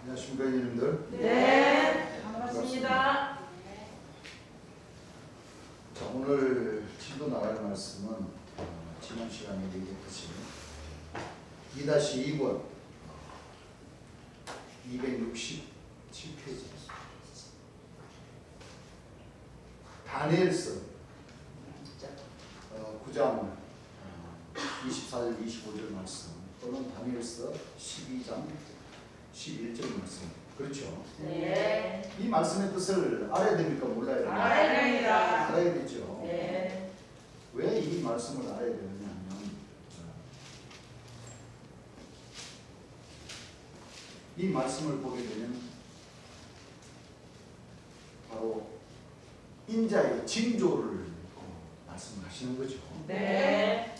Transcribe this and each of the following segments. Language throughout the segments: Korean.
안녕하십니까, 형님들. 네, 반갑습니다. 자, 오늘 진도 나갈 말씀은 지난 시간에 얘기했듯이 2-2번 267페이지 다니엘서 9장 24절 25절 말씀 또는 다니엘서 12장 11절 말씀. 그렇죠? 네. 이 말씀의 뜻을 알아야 됩니까? 몰라야 됩니까? 알아야 됩니다. 알아야 되죠. 네. 왜 이 말씀을 알아야 되느냐 하면 이 말씀을 보게 되면 바로 인자의 징조를 말씀하시는 거죠. 네.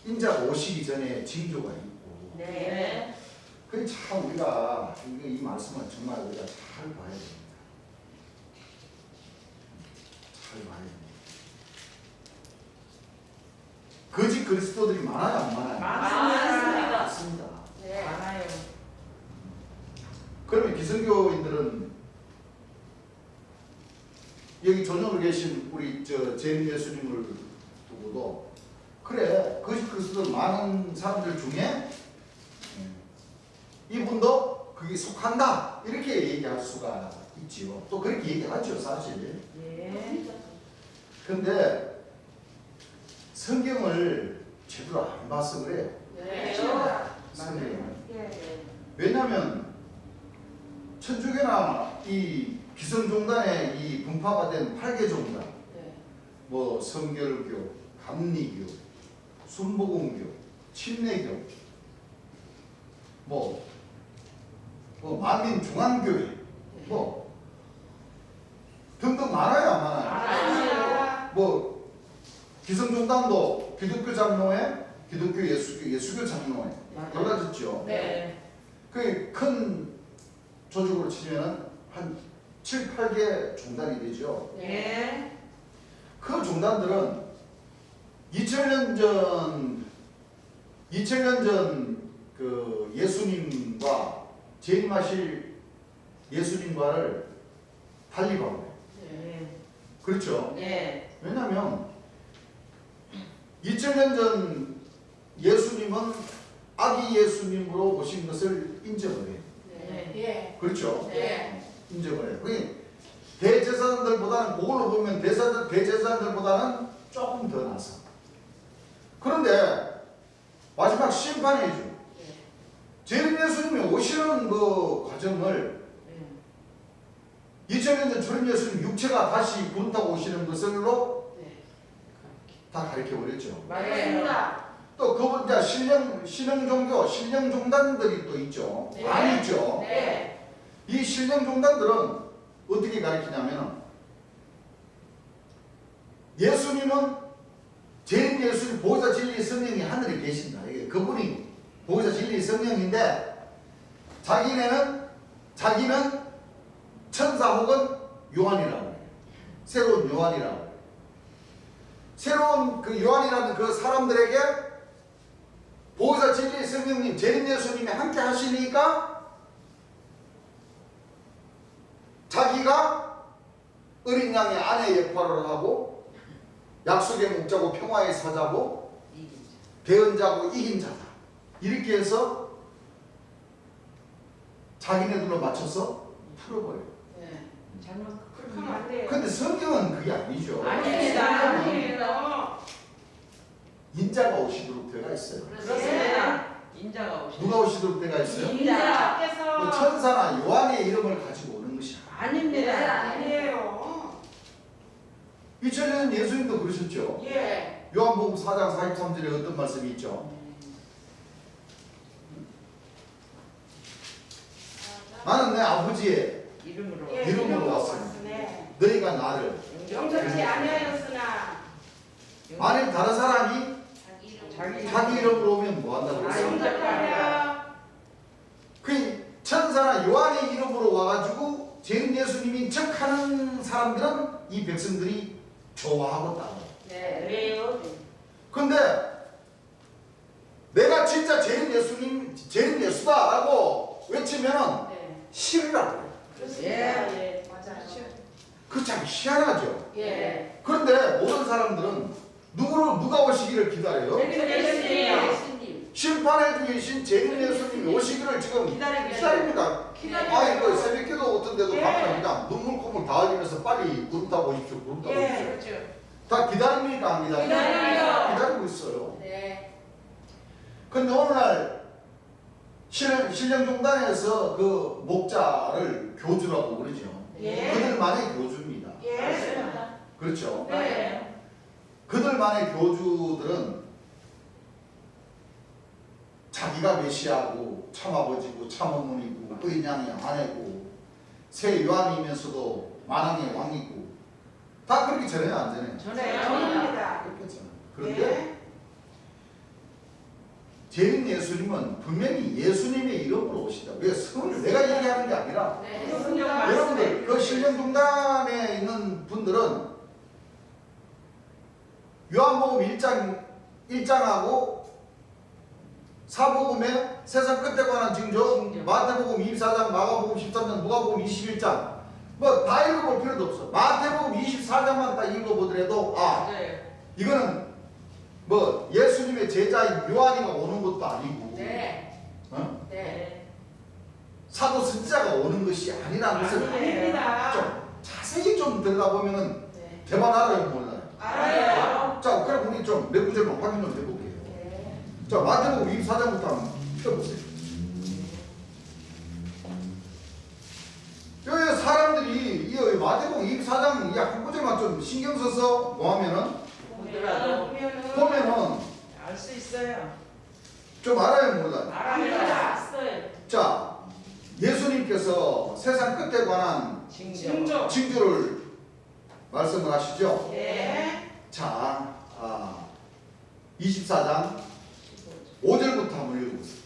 인자가 오시기 전에 징조가 있고 네. 그게 참 우리가 이 말씀을 정말 우리가 잘 봐야 됩니다. 잘 봐야 됩니다. 거짓 그리스도들이 많아요, 안 많아요? 많습니다. 많습니다. 네. 많아요. 그러면 기성교인들은 여기 전역으로 계신 우리 제임 예수님을 두고도 그래 거짓 그리스도들 많은 사람들 중에 이분도 거기 속한다 이렇게 얘기할 수가 있지요. 또 그렇게 얘기하죠, 사실. 네. 근데 성경을 제대로 안 봐서 그래요. 네. 성경을. 네. 왜냐하면 천주교나 이 기성종단에 이 분파가 된 8개 종단, 네. 뭐 성결교, 감리교, 순복음교, 침례교, 뭐 만민중앙교회, 뭐 등등 많아요, 안 많아요? 많아요. 뭐 기성종단도 기독교 장로회, 기독교 예수교 장로회 달라졌죠. 네. 그 큰 조직으로 치면은 한 7, 8개 종단이 되죠. 네. 그 종단들은 2000년 전 그 예수님과 재림하실 예수님과를 달리 봐요. 네. 그렇죠? 네. 왜냐하면 2000년 전 예수님은 아기 예수님으로 오신 것을 인정을 해요. 네. 그렇죠? 네. 인정을 해요. 대제사장들보다는 그걸로 보면 대제사장들보다는 조금 더 나서. 그런데 마지막 심판이죠. 재림 예수님이 오시는 그 과정을 2000년 전 주님 예수님 육체가 다시 구름 타고 오시는 것을로 다 가르쳐 버렸죠. 맞습니다. 또 그분 이제 신흥종교, 신흥종단들이 또 있죠. 네. 많이 있죠. 네. 이 신흥종단들은 어떻게 가르치냐면 예수님은 재림 예수님 보혜사 진리 성령이 하늘에 계신다. 이게 그분이 보혜사 진리 성령인데 자기는 천사 혹은 요한이라고 해요. 새로운 요한이라고 해요. 새로운 그 요한이라는 그 사람들에게 보혜사 진리 성령님 재림 예수님이 함께 하시니까 자기가 어린 양의 아내 역할을 하고 약속의 목자고 평화의 사자고 대언자고 이긴 자다. 이렇게 해서 자기네들로 맞춰서 풀어버려요. 네. 잘못 그렇게 하면 안 돼요. 근데 성경은 그게 아니죠. 아닙니다. 성경은 아니에요. 인자가 오시도록 되어 있어요. 그렇습니다. 인자가 오시죠. 누가 오시도록 되어 있어요? 인자께서 뭐 천사나 요한의 이름을 가지고 오는 것이 아닙니다. 아니에요. 2000년 예수님도 그러셨죠. 예. 요한복음 4장 43절에 어떤 말씀이 있죠? 나는 내 아버지의 이름으로. 예, 이름으로 왔습니다. 네. 너희가 나를 영접지 아니하였으나 만일 다른 사람이 자기 이름으로 오면 뭐 한다고 그랬어요? 영접하랴. 그 천사나 요한의 이름으로 와가지고 재림 예수님인 척하는 사람들은 이 백성들이 좋아하고 따라. 네. 왜요? 근데 내가 진짜 재림 예수다라고 외치면은 네. 실이라고 해요. 그렇습니다. 예. 맞아요. 그 참 희한하죠. 예. 그런데 모든 사람들은 누가 오시기를 기다려요? 예수님. 심판해 주신 재림 예수님이 오시기를 지금 기다립니다. 기다려요. 그 새벽기도 어떤 데도 예. 가면 그냥 눈물콧물 다 흘리면서 빨리 구름 타고 오십시오. 구름 타고 오십시오. 예. 그렇죠. 다 기다립니까? 안 기다립니까? 기다려요. 기다리고 있어요. 네. 근데 오늘날 신령종단에서 그 목자를 교주라고 그러죠. 예. 그들만의 교주입니다. 예. 그렇죠. 네. 그들만의 교주들은 자기가 메시아고 참아버지고 참어머니고 의냥의 아내고 새 요한이면서도 만왕의 왕이고 다 그렇게 전해요, 안 전해요? 전합니다. 그렇겠잖아요. 그런데 재림 예수님은 분명히 예수님의 이름으로 오시다. 왜 성을 내가 얘기하는 게 아니라 그렇습니다. 여러분들 그 신령동단에 있는 분들은 요한복음 1장하고 사복음의 세상 끝에 관한 징조, 마태복음 24장, 마가복음 13장, 누가복음 21장 뭐 다 읽어볼 필요도 없어. 마태복음 24장만 딱 읽어보더라도 이거는 뭐 예수님의 제자인 요한이가 오는 것도 아니고 어? 사도 선지자가 오는 것이 아니라는 것을 아닙니다. 좀 자세히 좀 들여다보면은 대만 알아요, 몰라요? 알아요. 자, 그럼 우리 좀 몇 구절만 확인 좀 해볼게요. 자, 마태복음 24장부터 한번 펴보세요. 여기 사람들이 이 마태복음 24장 이 한 구절만 좀 신경 써서 뭐하면은 보면은 알 수 있어요. 좀 알아요, 몰라요? 알아요. 자, 예수님께서 세상 끝에 관한 징조. 징조를 말씀을 하시죠. 예. 자, 24장 5절부터 한번 읽어보세요.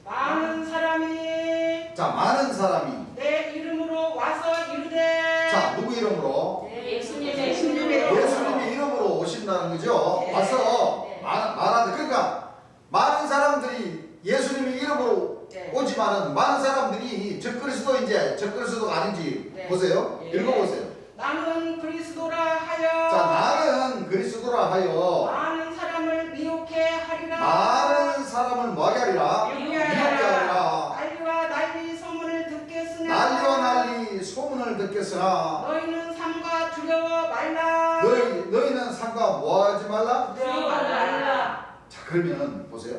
많은 사람이 자, 많은 사람이 내 이름으로 와서 이르되 자, 누구 이름으로? 예수님의 예수님의 이름으로 오신다는 거죠. 네. 와서 네. 말하는 그러니까 많은 사람들이 예수님의 이름으로 네. 오지만은 많은 사람들이 적그리스도인지 적그리스도가 아닌지 네. 보세요. 예. 읽어보세요. 나는 그리스도라 하여 자, 나는 그리스도라 하여 많은 사람을 미혹해 하리라. 많은 사람을 뭐하게 하리라? 미혹해 미혹게 하리라. 난리와 난리 소문을 듣겠으나 난리와 난리 소문을 듣겠으나 너희는 삼가 두려워 말라. 너희는 상가 뭐하지 말라? 두려워 말라. 자, 그러면 보세요.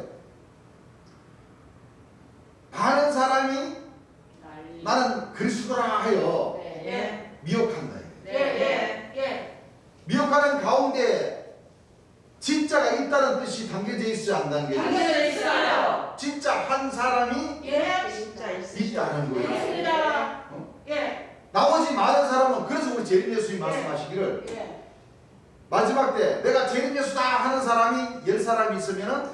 많은 사람이 나는 그리스도라 하여 예. 미혹한다. 예. 미혹하는 가운데 진짜가 있다는 뜻이 담겨져 있어, 안 담겨져 있어? 담겨져 있어요. 진짜 한 사람이 예. 진짜 있다는 거예요. 그렇습니다. 어? 예. 나머지 많은 사람은 그래서 우리 재림 예수님 말씀하시기를 예. 마지막 때 내가 재림 예수다 하는 사람이 10사람이 있으면은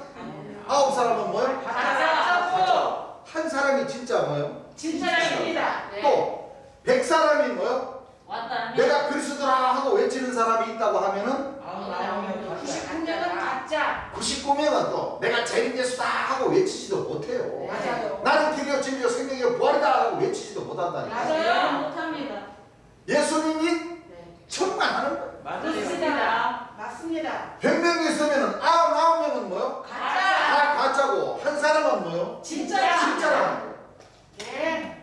9사람은 뭐예요? 가짜. 한 사람이 진짜 뭐예요? 진짜입니다. 또 100사람이 뭐예요? 왔다. 내가 그리스도라 하고 외치는 사람이 있다고 하면은 99명은 가짜. 99명은 또 내가 재림 예수다 하고 외치지도 못해요. 맞아요. 나는 길이요 진리요 생명이요 부활이다 하고 외치지도 못한다니까. 맞아요. 못합니다. 예수님이 천만하는 거예요. 그렇습니다. 맞습니다. 100명이 있으면은 99명은 뭐요? 가짜. 다 가짜고 한 사람은 뭐요? 진짜야. 진짜라는 거예요. 예.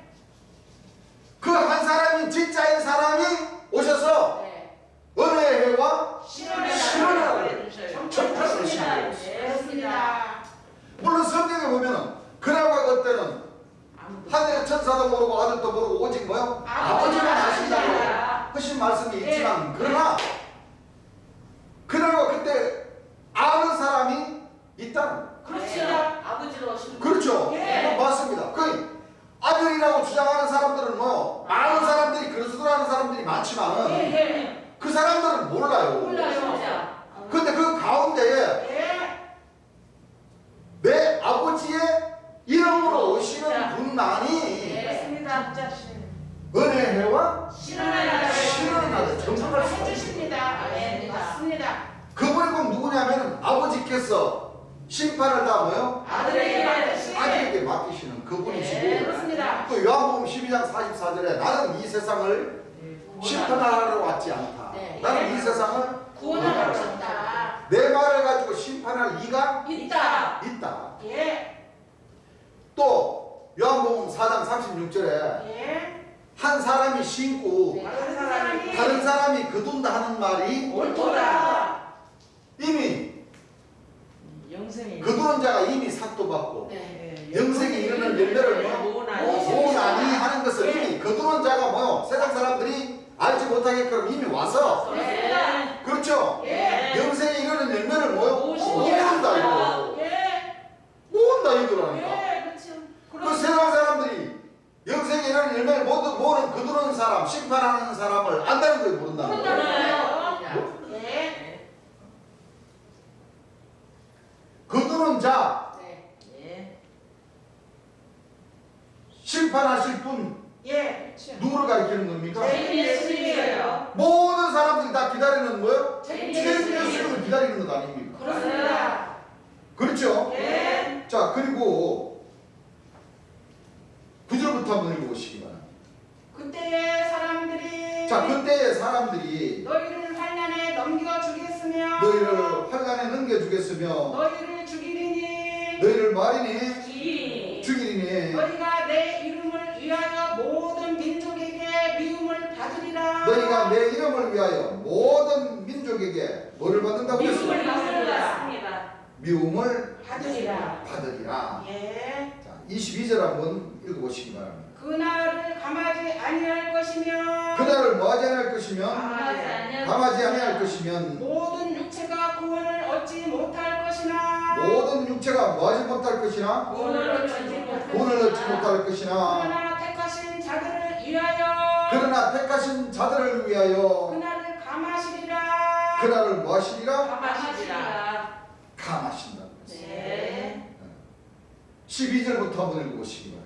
그 한 사람이 진짜인 사람이 오셔서 은혜의 해와 실현하라고 전파를 하시는 거예요. 그렇습니다. 물론 성경에 보면은 그날과 그때는 하늘의 천사도 모르고 아들도 모르고 오직 뭐요? 아버지만 아신다고 하신 말씀이 있지만 그러나 그날과 그때 아는 사람이 있다는 그렇습니다. 아버지로 오신 그렇죠. 예. 맞습니다. 그 아들이라고 주장하는 사람들은 뭐 많은 사람들이 그리스도라는 사람들이 많지만은 예. 그 사람들은 몰라요. 몰라요. 근데 그 가운데에 예. 내 아버지의 이름으로 오시는 분만이 그렇습니다. 은혜와 실현하라. 실현하라. 정말 해주십니다. 예. 맞습니다. 그분이 꼭 누구냐면 아버지께서 심판을 다 뭐요? 아들에게 맡기시. 아들에게 맡기시는 그분이시고 그렇습니다. 또 요한복음 12장 44절에 나는 이 세상을 심판하러 왔지 않다. 네. 나는 이 세상을 구원하러 왔다. 내 말을 가지고 심판할 이가 있다. 있다. 예. 또 요한복음 4장 36절에 예. 한 사람이 신고 다른 사람이 거둔다 하는 말이 옳도다. 이미 영생이. 거두는 자가 이미 삭도 받고 네. 영생에 이르는 열매를 모으나니 하는 것을 이미 거두는 자가 뭐요? 세상 사람들이 알지 못하게끔 이미 와서 네. 그렇죠? 예. 영생에 이르는 열매를 뭐요? 모으신다. 모은다 이거. 예. 모은다 이거라니까. 예. 그렇죠. 그 세상 사람들이 영생에 이르는 열매를 모으는 거두는 사람, 심판하는 사람을 안다는 걸 모른다는 거예요. 그런가요? 예. 거두는 자, 네. 예. 심판하실 분 예. 누구를 가리키는 겁니까? 예수님이에요. 모든 사람들이 다 기다리는 뭐예요? 제 최 예수님을 기다리는 것 아닙니까? 그렇습니다. 그렇죠? 예. 자, 그리고 9절부터 한번 읽어보시기 바랍니다. 그때의 사람들이 자, 그때의 사람들이 너희를 환난에 넘겨주겠으며 너희를 환란에 넘겨주겠으며 너희를 죽이리니 너희를 마리니 죽이리니 죽이리니 너희가 내 이름을 위하여 모든 민족에게 미움을 받으리라. 너희가 내 이름을 위하여 모든 민족에게 뭐를 받는다고 미움을 했습니까? 받으리라. 미움을 받으리라. 받으리라. 예. 자, 22절 한번 읽어보시기 바랍니다. 그날을 감하지 아니할 것이며 그날을 뭐하지 않을 것이면 감하지 감하지 아니할 것이면 모든 육체가 구원을 얻지 못할 것이나 모든 육체가 뭐하지 못할 것이나 구원을 얻지 못할 돈을 얻지 못할 것이나 그러나 택하신 자들을 위하여 그러나 택하신 자들을 위하여 그날을 감하시리라. 그날을 뭐하시리라? 감하시리라. 감하신다. 네. 12절부터 한번 읽어보시기 바랍니다.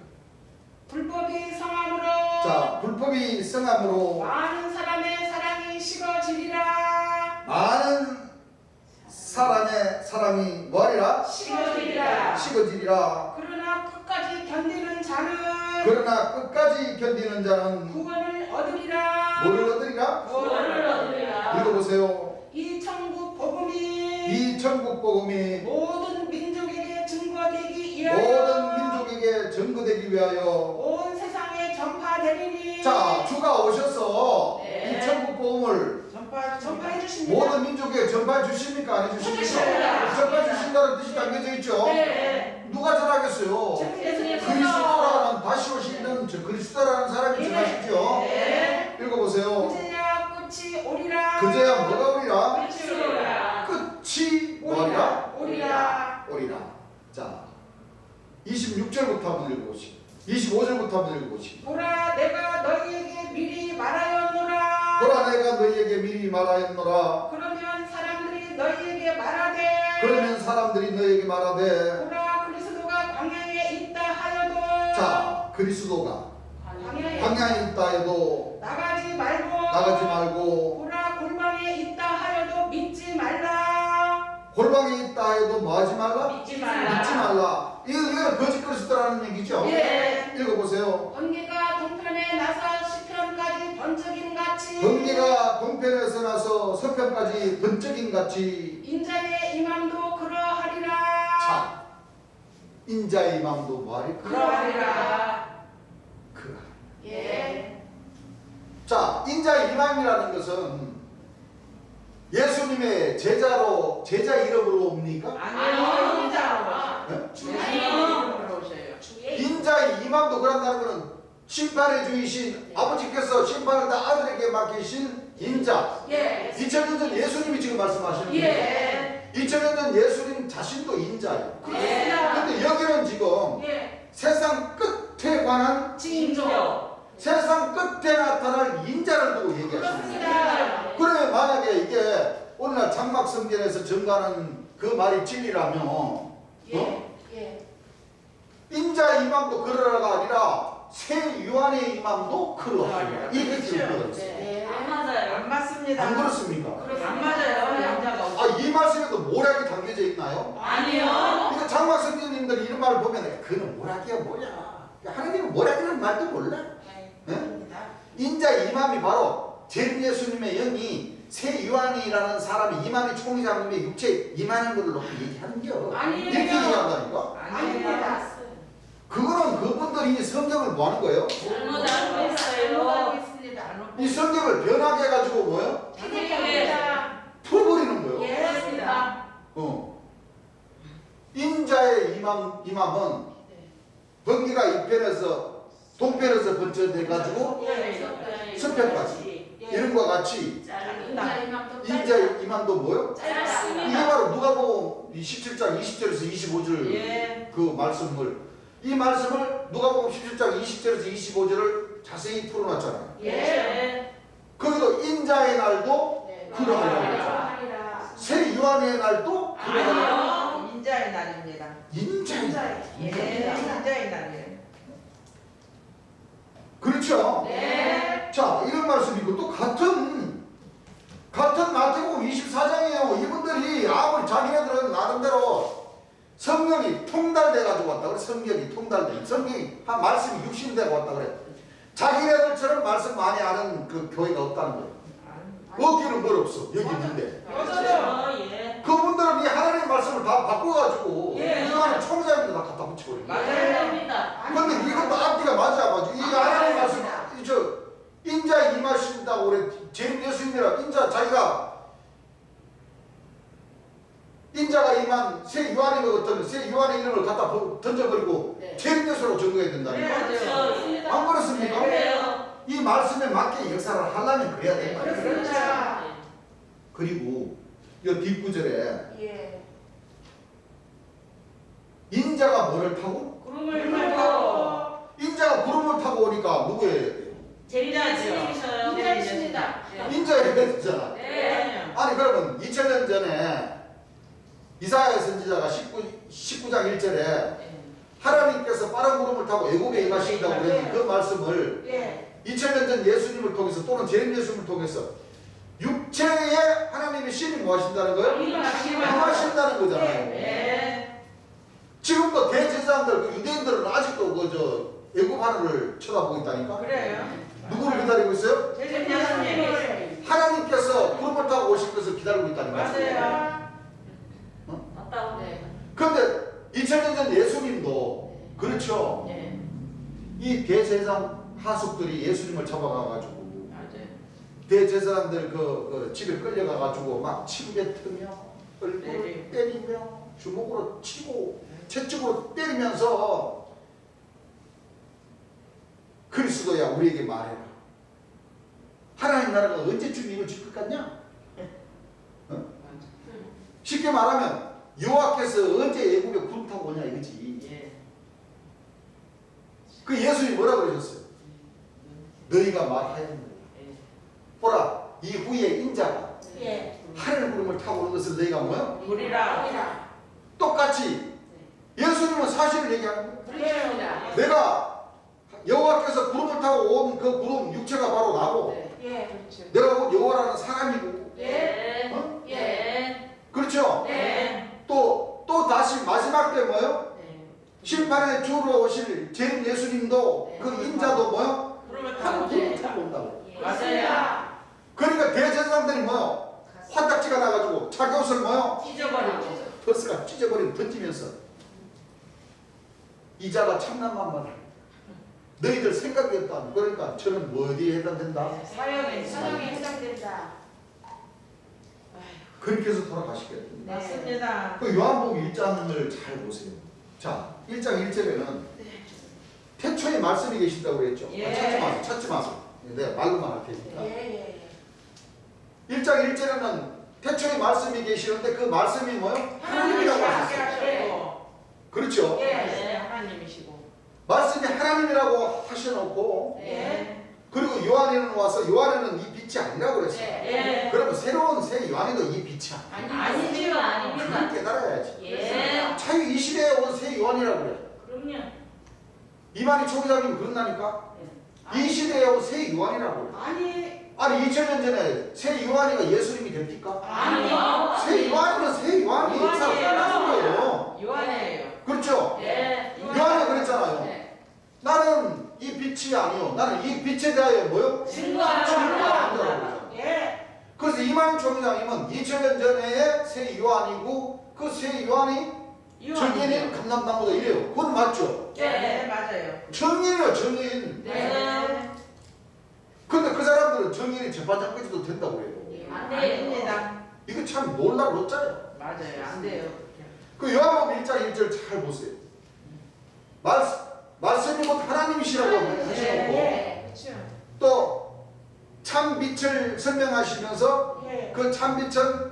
불법이 성함으로 자, 불법이 성함으로 많은 사람의 사랑이 식어지리라. 많은 사람의 사랑이 뭐하리라? 식어지리라. 식어지리라. 그러나 끝까지 견디는 자는 그러나 끝까지 견디는 자는 구원을 얻으리라. 뭐를 얻으리라? 구원을 얻으리라. 읽어보세요. 이 천국 복음이 이 천국 복음이 모든 민족에게 증거되기 위하여 모든 민족에게 전거되기 위하여 온 세상에 전파되리니. 자, 주가 오셔서 네. 이 천국 복음을 전파해 주십니다. 모든 민족에 전파해 주십니까? 안 해주십니까? 해주십니다. 전파해 주신다는 뜻이 담겨져 있죠? 네. 누가 전하겠어요? 예수님께서. 그리스도라는 다시 오시는 저 그리스도라는 사람이 전하시죠? 네. 읽어보세요. 그제야 끝이 오리라. 그제야 뭐가 오리라? 끝이 오리라. 끝이 뭐리라? 오리라. 오리라. 자, 26절부터 한번 읽어보시고 25절부터 한번 읽어보시고 보라 내가 너희에게 미리 말하였노라. 보라 내가 너희에게 미리 말하였노라. 그러면 사람들이 너희에게 말하되 그러면 사람들이 너희에게 말하되 보라 그리스도가 광야에 있다 하여도 자, 그리스도가 광야에 광야에 있다 해도 나가지 말고 나가지 말고 보라 골방에 있다 하여도 믿지 말라. 골방에 있다 해도 뭐 하지 말라? 믿지 믿지 말라. 이거는 거짓 그리스도라는 얘기죠? 예. 읽어보세요. 번개가 동편에 나서 시편까지 번쩍임 같이 번개가 동편에서 나서 서편까지 번쩍임 같이 인자의 임함도 그러하리라. 자, 인자의 마음도 뭐하리? 그러하리라. 그러하리. 예. 자, 인자의 이맘이라는 것은 예수님의 제자로 제자 이름으로 옵니까? 아니요. 네? 주의 인자의 이맘도 그런다는 것은 심판의 주이신 아버지께서 심판을 다 아들에게 맡기신 인자. 예. 2000년 전 예수님이 지금 말씀하시는 거예요. 예. 2000년 전 예수님 자신도 인자예요. 그렇습니다. 근데 여기는 지금 예. 세상 끝에 관한 징조. 세상 끝에 나타날 인자를 두고 얘기하시는 거예요. 그렇습니다. 그러면 만약에 이게 오늘날 장막성경에서 증거하는 그 말이 진리라면 예. 예. 인자의 이맘도 그러라가 아니라 새 유한의 이맘도 그러하리라. 이게 지금 그렇습니다. 네. 안 맞아요. 안 맞습니다. 안 그렇습니까? 안 맞아요. 양자가 없어. 아, 이 말씀에도 모략이 담겨져 있나요? 아니요. 이거 장막 선생님들이 이런 말을 보면 그는 모략이야 뭐냐? 하나님은 모략이라는 말도 몰라. 인자 이맘이 바로 전 예수님의 영이 새 요한이라는 사람이 이만희 총회장님의 육체 임하는 것을 놓고 얘기하는겨. 아니에요. 이렇게 얘기한다니까. 아닙니다. 그거는 그분들이 성경을 뭐 하는 거예요? 잘못 알고 잘못 있어요. 알고 있습니다. 이 성경을 변하게 해가지고 뭐요? 피디입니다. 풀어버리는 거예요. 예, 그렇습니다. 인자의 임함은 번개가 이편에서 동편에서 번쩍돼가지고 서편까지 이름과 같이 인자 임함도 뭐요? 이게 바로 누가복음 17장 20절에서 25절 예. 그 말씀을 이 말씀을 누가복음 17장 20절에서 25절을 자세히 풀어놨잖아요. 예. 거기도 인자의 날도 그러하려고 그러죠. 새 요한의 날도 아니요. 인자의 날입니다. 인자의 예. 인자의 날이에요. 그렇죠? 네. 자, 이런 말씀이고 또 같은 마태복음 24장이에요. 이분들이 아무리 자기네들은 나름대로 성령이 통달돼 가지고 왔다 그래. 성경이 통달돼. 성경이 한 말씀이 육신되고 왔다 그래. 자기네들처럼 말씀 많이 아는 그 교회가 없다는 거예요. 없기는 뭘 없어. 여기 있는데. 그렇죠. 예. 그분들은 이 하나님의 말씀을 다 바꿔가지고 예. 이거는 총장님도 다 갖다 붙여버려요. 맞습니다. 근데 이것도 앞뒤가 맞아가지고 이 하나님의 말씀 저 인자에 임하신다고 그래. 제 예수님이라 인자 자기가 인자가 임한 새 요한의 어떤 새 요한의 이름을 갖다 던져버리고 제 예수로 증거해야 된다니까. 네, 안 그렇습니까? 그래요. 이 말씀에 맞게 역사를 하려면 그래야 된다. 그렇죠. 그리고 이 뒷구절에 예. 인자가 뭐를 타고? 구름을 타고 인자가 구름을 타고 오니까 누구예요? 제리자죠. 인자십니다. 인자에 되잖아. 네. 아니 그러면 2000년 전에 이사야 선지자가 19장 1절에 하나님께서 빠른 구름을 타고 애굽에 임하신다고 그랬는데 그 말씀을 예. 2000년 전 예수님을 통해서 또는 제림 예수님을 통해서 육체에 하나님의 신이 뭐 하신다는 거예요? 임하신다는 거잖아요. 네. 지금도 대제사장들 그 유대인들은 아직도 그 애굽 하늘을 쳐다보고 있다니까. 그래요. 누구를 기다리고 있어요? 제리자님. 하나님께서 구름을 타고 오실 것을 기다리고 있다는 거예요. 맞아요. 맞다. 네. 그런데 2000년 전 예수님도 그렇죠. 네. 이 대제사장 하숙들이 예수님을 잡아가가지고 맞아요. 대제사장들 그 집에 끌려가가지고 막 침뱉으며 얼굴을 때리며 주먹으로 치고 채찍으로 때리면서 그리스도야 우리에게 말해라. 하나님 나라가 언제쯤 이루어질 것 같냐? 어? 쉽게 말하면 여호와께서 언제 애굽에 구름 타고 오냐 이거지. 예. 그 예수님이 뭐라고 그러셨어요? 너희가 말하였느니라. 예. 보라 이후에 인자가 예. 하늘 구름을 타고 오는 것을 너희가 뭐요? 우리라. 똑같이 예수님은 사실을 얘기하는 거예요. 그렇습니다. 내가 여호와께서 구름을 타고 온 그 구름 육체가 바로 나고 예. 그렇죠. 내가 곧 여호와라는 사람이고 예. 어? 예. 그렇죠? 네. 또 다시 마지막 때 뭐요? 네. 심판의 주로 오실 제 예수님도 네. 그 인자도 뭐요? 구름을 하늘 타고 구름을 타고 온다고. 맞아요. 그러니까 대제사장들이 뭐요? 화딱지가 나가지고 자기 옷을 뭐요? 찢어버리고. 버스가 찢어버리고 던지면서 이자가 참남만만 너희들 생각이 없다. 그러니까 저는 뭐 어디에 해당된다? 사형에 사랑에 해당된다. 그렇게 해서 돌아가시거든요. 네. 맞습니다. 그 요한복음 1장을 잘 보세요. 자, 1장 1절에는 태초에 말씀이 계신다고 그랬죠. 예. 찾지 마세요. 내가 말로만 할 테니까. 예. 1장 1절에는 태초에 말씀이 계시는데 그 말씀이 뭐요? 하나님이라고 하셨어요. 그렇죠? 네. 하나님이시고. 말씀이 하나님이라고 하셔놓고 예. 그리고 요한에는 와서 요한에는 이 빛이 아니라고 그랬어요. 예. 그러면 새로운 새 요한에도 이 빛이 아니야. 아니지요. 그걸 아닙니다. 깨달아야지. 예. 차유 이 시대에 온 새 요한이라고 그래. 그럼요. 이만희 총회장님 그런다니까? 이 시대에 온 새 요한이라고 그래. 아니 2000년 전에 새 요한이가 예수님이 됩니까? 아니요. 새 요한이면 새 요한이 역사를 끝나는 거예요. 요한이에요. 그렇죠? 예. 요한이 그랬잖아요. 네. 나는 이 빛을 빛이 아니요. 나는 이 빛에 대하여 뭐요? 증거한다. 예. 그래서 이만희 총장님은 2000년 전에 새 요한이고 그 새 요한이 정인인 감람나무다 이래요. 그건 맞죠? 네, 맞아요. 정인이요, 정인. 네. 근데 그 사람들은 정인이 재판장까지도 된다고 해요. 아닙니다. 이거 참 놀랍잖아요. 맞아요. 안 돼요. 그 요한복음 1장 1절 잘 보세요. 말씀이 곧 하나님이시라고 하시고 또 참 빛을 설명하시면서 예. 그 참 빛은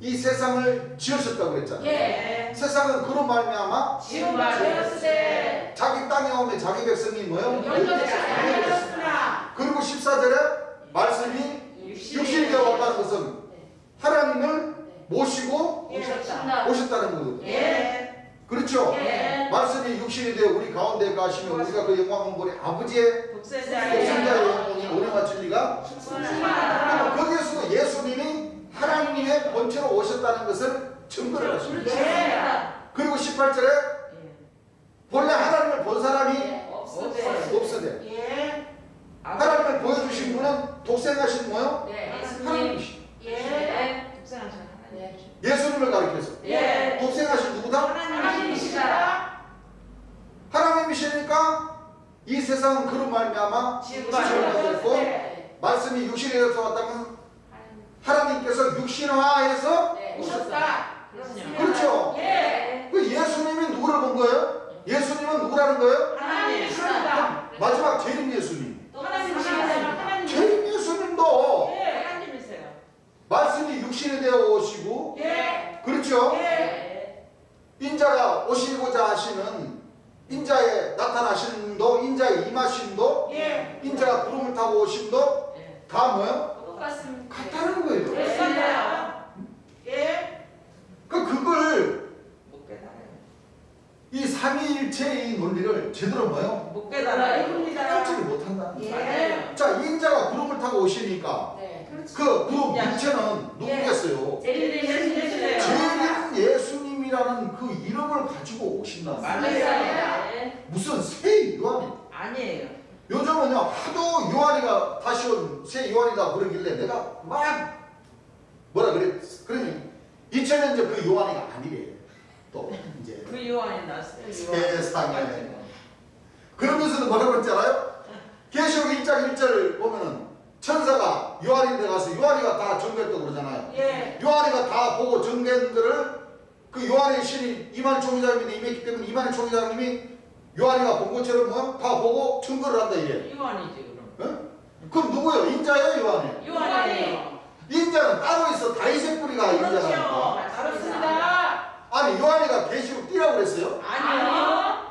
이 세상을 지으셨다고 그랬잖아요. 예. 세상은 그로 말미암아 지금 말되었으되 자기 땅에 오면 자기 백성이 뭐요? 영접지 아니하였으나 그리고 14절에 말씀이 육신이 되어 왔다는 것은 하나님을 모시고 오셨다는 거거든요. 예. 그렇죠? 예. 말씀이 육신이 되어 우리 가운데 가시면 우리가 그 영광을 보니 아버지의 독생자의 독생자의 영혼이 은혜와 진리가 그러면 거기에서도 예수님이 하나님의 본체로 오셨다는 것을 증거를 하십니다. 예. 그리고 18절에 본래 하나님을 본 사람이 없으되 예. 하나님을 보여주신 분은 독생하신 뭐요? 하나님이시. 예. 예수님을 가리켜서 예. 독생하신 누구다? 하나님이시다. 하나님이시니까 이 세상은 그로 말미암아 지금 지어졌고 말씀이 육신에 되어서 왔다면 하나님께서 육신화해서 오셨다. 그렇죠. 예. 그 예수님이 누구를 본 거예요? 예수님은 누구라는 거예요? 하나님이시다. 마지막 재림 예수님. 또 하나님이시다. 재림 예수님도 예. 말씀이 육신이 되어 오시고 예. 그렇죠? 예. 인자가 오시고자 하시는 인자의 나타나심도 인자의 임하심도 예. 인자가 구름을 타고 오심도 다 뭐예요? 같다는 거예요. 그렇습니다. 예. 그걸 이 삼위일체의 논리를 제대로 뭐예요? 깨닫지를 못한다. 예. 자, 인자가 구름을 타고 오시니까 그 구름 일체는 누구겠어요? 예수님이시네요. 재림 예수님이라는 그 이름을 가지고 오신다. 무슨 새 요한이? 아니에요. 요즘은요 하도 요한이가 다시 온 새 요한이다 그러길래 내가 막 뭐라 그러니 2000년 전 그 요한이가 아니래. 또 이제 그 요한이 났어요. 세상에. 그러면서도 뭐라고 했잖아요? 계시록 1장 1절 보면은 천사가 요한인데 가서 요한이가 다 전개했다고 그러잖아요. 예. 요한이가 다 보고 전개한 거를 그 요한의 신이 이만희 총회장님이 임했기 때문에 이만희 총회장님이 요한이가 본 것처럼 뭐 다 보고 증거를 한다 이래. 요한이지 그럼. 어? 그럼 누구예요? 인자예요, 요한이에요? 요한이에요. 인자는 따로 있어. 다윗의 뿌리가 인자라니까. 그렇습니다. 아니 요한이가 계시록 띄라고 그랬어요? 아니요.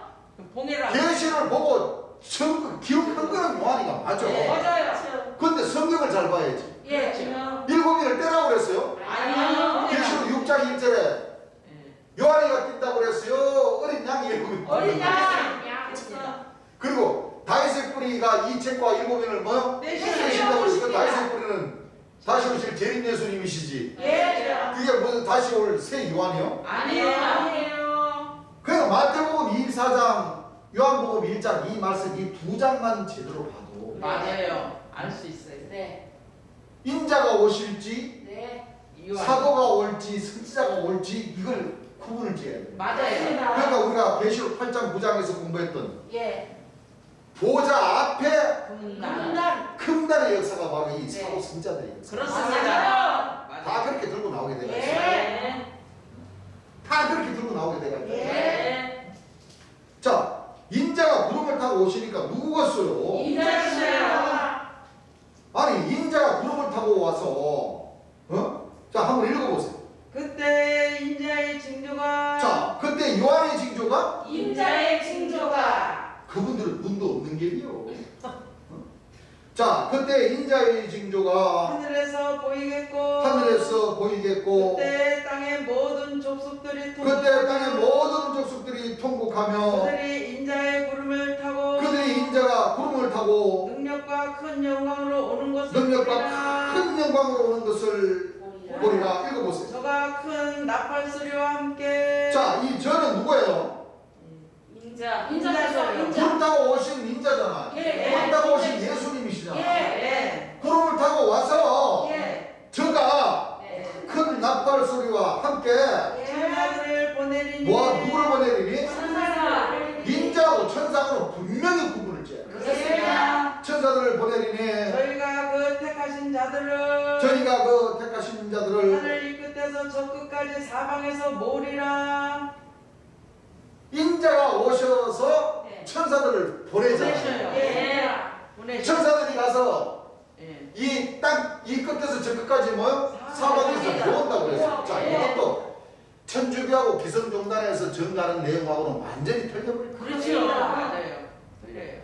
봉해라. 계시를 보고 기록한 거는 요한이가 맞아. 맞아요. 근데 성경을 잘 봐야지. 예. 7개를 떼라고 그랬어요? 아니요. 계시록 6장 1절에 요한이가 뛴다고 그랬어요. 어린 양이 7명. 어린 양. 그리고 다윗의 뿌리가 이 책과 7명을 뭐요? 내신다고 그러니까 다윗의 뿌리는 다시 오실 재림 예수님이시지. 예. 그게 무슨 다시 올 새 요한이요? 아니에요. 그러니까 마태복음 24장, 요한복음 1장 이 말씀 이 두 장만 제대로 봐도 맞아요. 알 수 있어요. 인자가 오실지 요한. 사도가 올지 선지자가 올지 이걸 구분을 지어야 돼요. 맞아요. 그러니까 우리가 계시록 8장 9장에서 공부했던 예. 보좌 앞에 금난. 금단의 역사가 바로 이 사도 선자들의 역사. 그렇습니다. 다 그렇게 들고 나오게 돼요. 예. 다 그렇게 들고 나오게 돼요. 예. 자, 인자가 구름을 타고 오시니까 누구겠어요? 인자시요. 아니 인자가 구름을 타고 와서 자 한번 읽어보세요. 그때 인자의 징조가. 자, 그때 요한의 징조가 인자의 징조가 그분들은 눈도 없는 게요. 자, 그때 인자의 징조가 하늘에서 보이겠고. 하늘에서 보이겠고 그때 땅의 모든 족속들이 그때 땅의 모든 족속들이 통곡하며 그들이 인자의 구름을 타고 그들이 인자가 구름을 타고 능력과 큰 영광으로 오는 것을 능력과 보리라. 큰 영광으로 오는 것을 보리라. 읽어보세요. 저가 큰 나팔 소리와 함께 자, 이 저는 누구예요? 인자죠. 구름 타고 오신 인자잖아. 예, 구름 타고 오신 인자죠. 예수님이시잖아. 예. 구름을 타고 와서 예. 저가 큰 나팔 소리와 함께 천사들을 보내리니 누구를 보내리니? 천사를 인자하고 천사로 분명히 구분을 재. 그렇습니다. 천사들을 보내리니 저희가 그 택하신 자들을 저희가 그 택하신 자들을 하늘 이 끝에서 저 끝까지 사방에서 모으리라. 인자가 오셔서 네. 천사들을 보내잖아요. 보내셔요. 예. 보내셔. 천사들이 가서 예. 이 땅 이 끝에서 저 끝까지 뭐요? 사방에서 모은다고 그랬어요. 자, 예. 이것도 천주교하고 기성종단에서 전가하는 내용하고는 완전히 틀려버린 거예요. 그렇죠. 맞아요. 틀려요.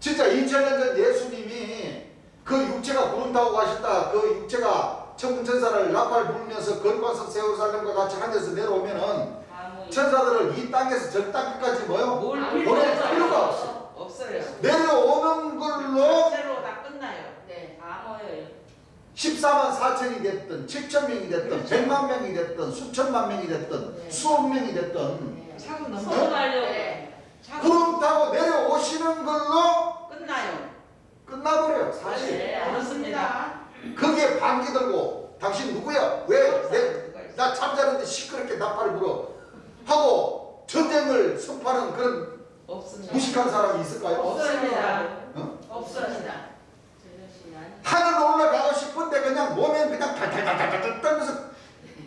진짜 2000년 전 예수님이 그 육체가 구름 타고 가셨다. 그 육체가 천군천사를 나팔 부르면서 거룩한 세우살렘과 같이 하늘에서 내려오면은 천사들을 이 땅에서 저 땅까지 뭐요? 뭘 보낼 필요가 없어. 없어요. 내려오는 걸로 실제로 다 끝나요. 네, 다 모여요. 14만 4천이 됐든 7천 명이 됐든 그렇죠. 100만 명이 됐든 수천만 명이 됐든 네. 수억 명이 됐든 네. 차고 넘쳐. 서로 가려고. 차고 구름 타고 내려오시는 걸로 끝나요. 끝나버려요. 사실 네, 그렇습니다. 거기에 반기 들고 당신 누구야? 왜? 누가 있어? 나 잠자는데 시끄럽게 나팔을 불어 하고 전쟁을 선포하는 그런 없습니다. 무식한 사람이 있을까요? 없습니다. 어? 없습니다. 하늘로 올라가고 싶은데 그냥 몸에 그냥 달달달달달 떨면서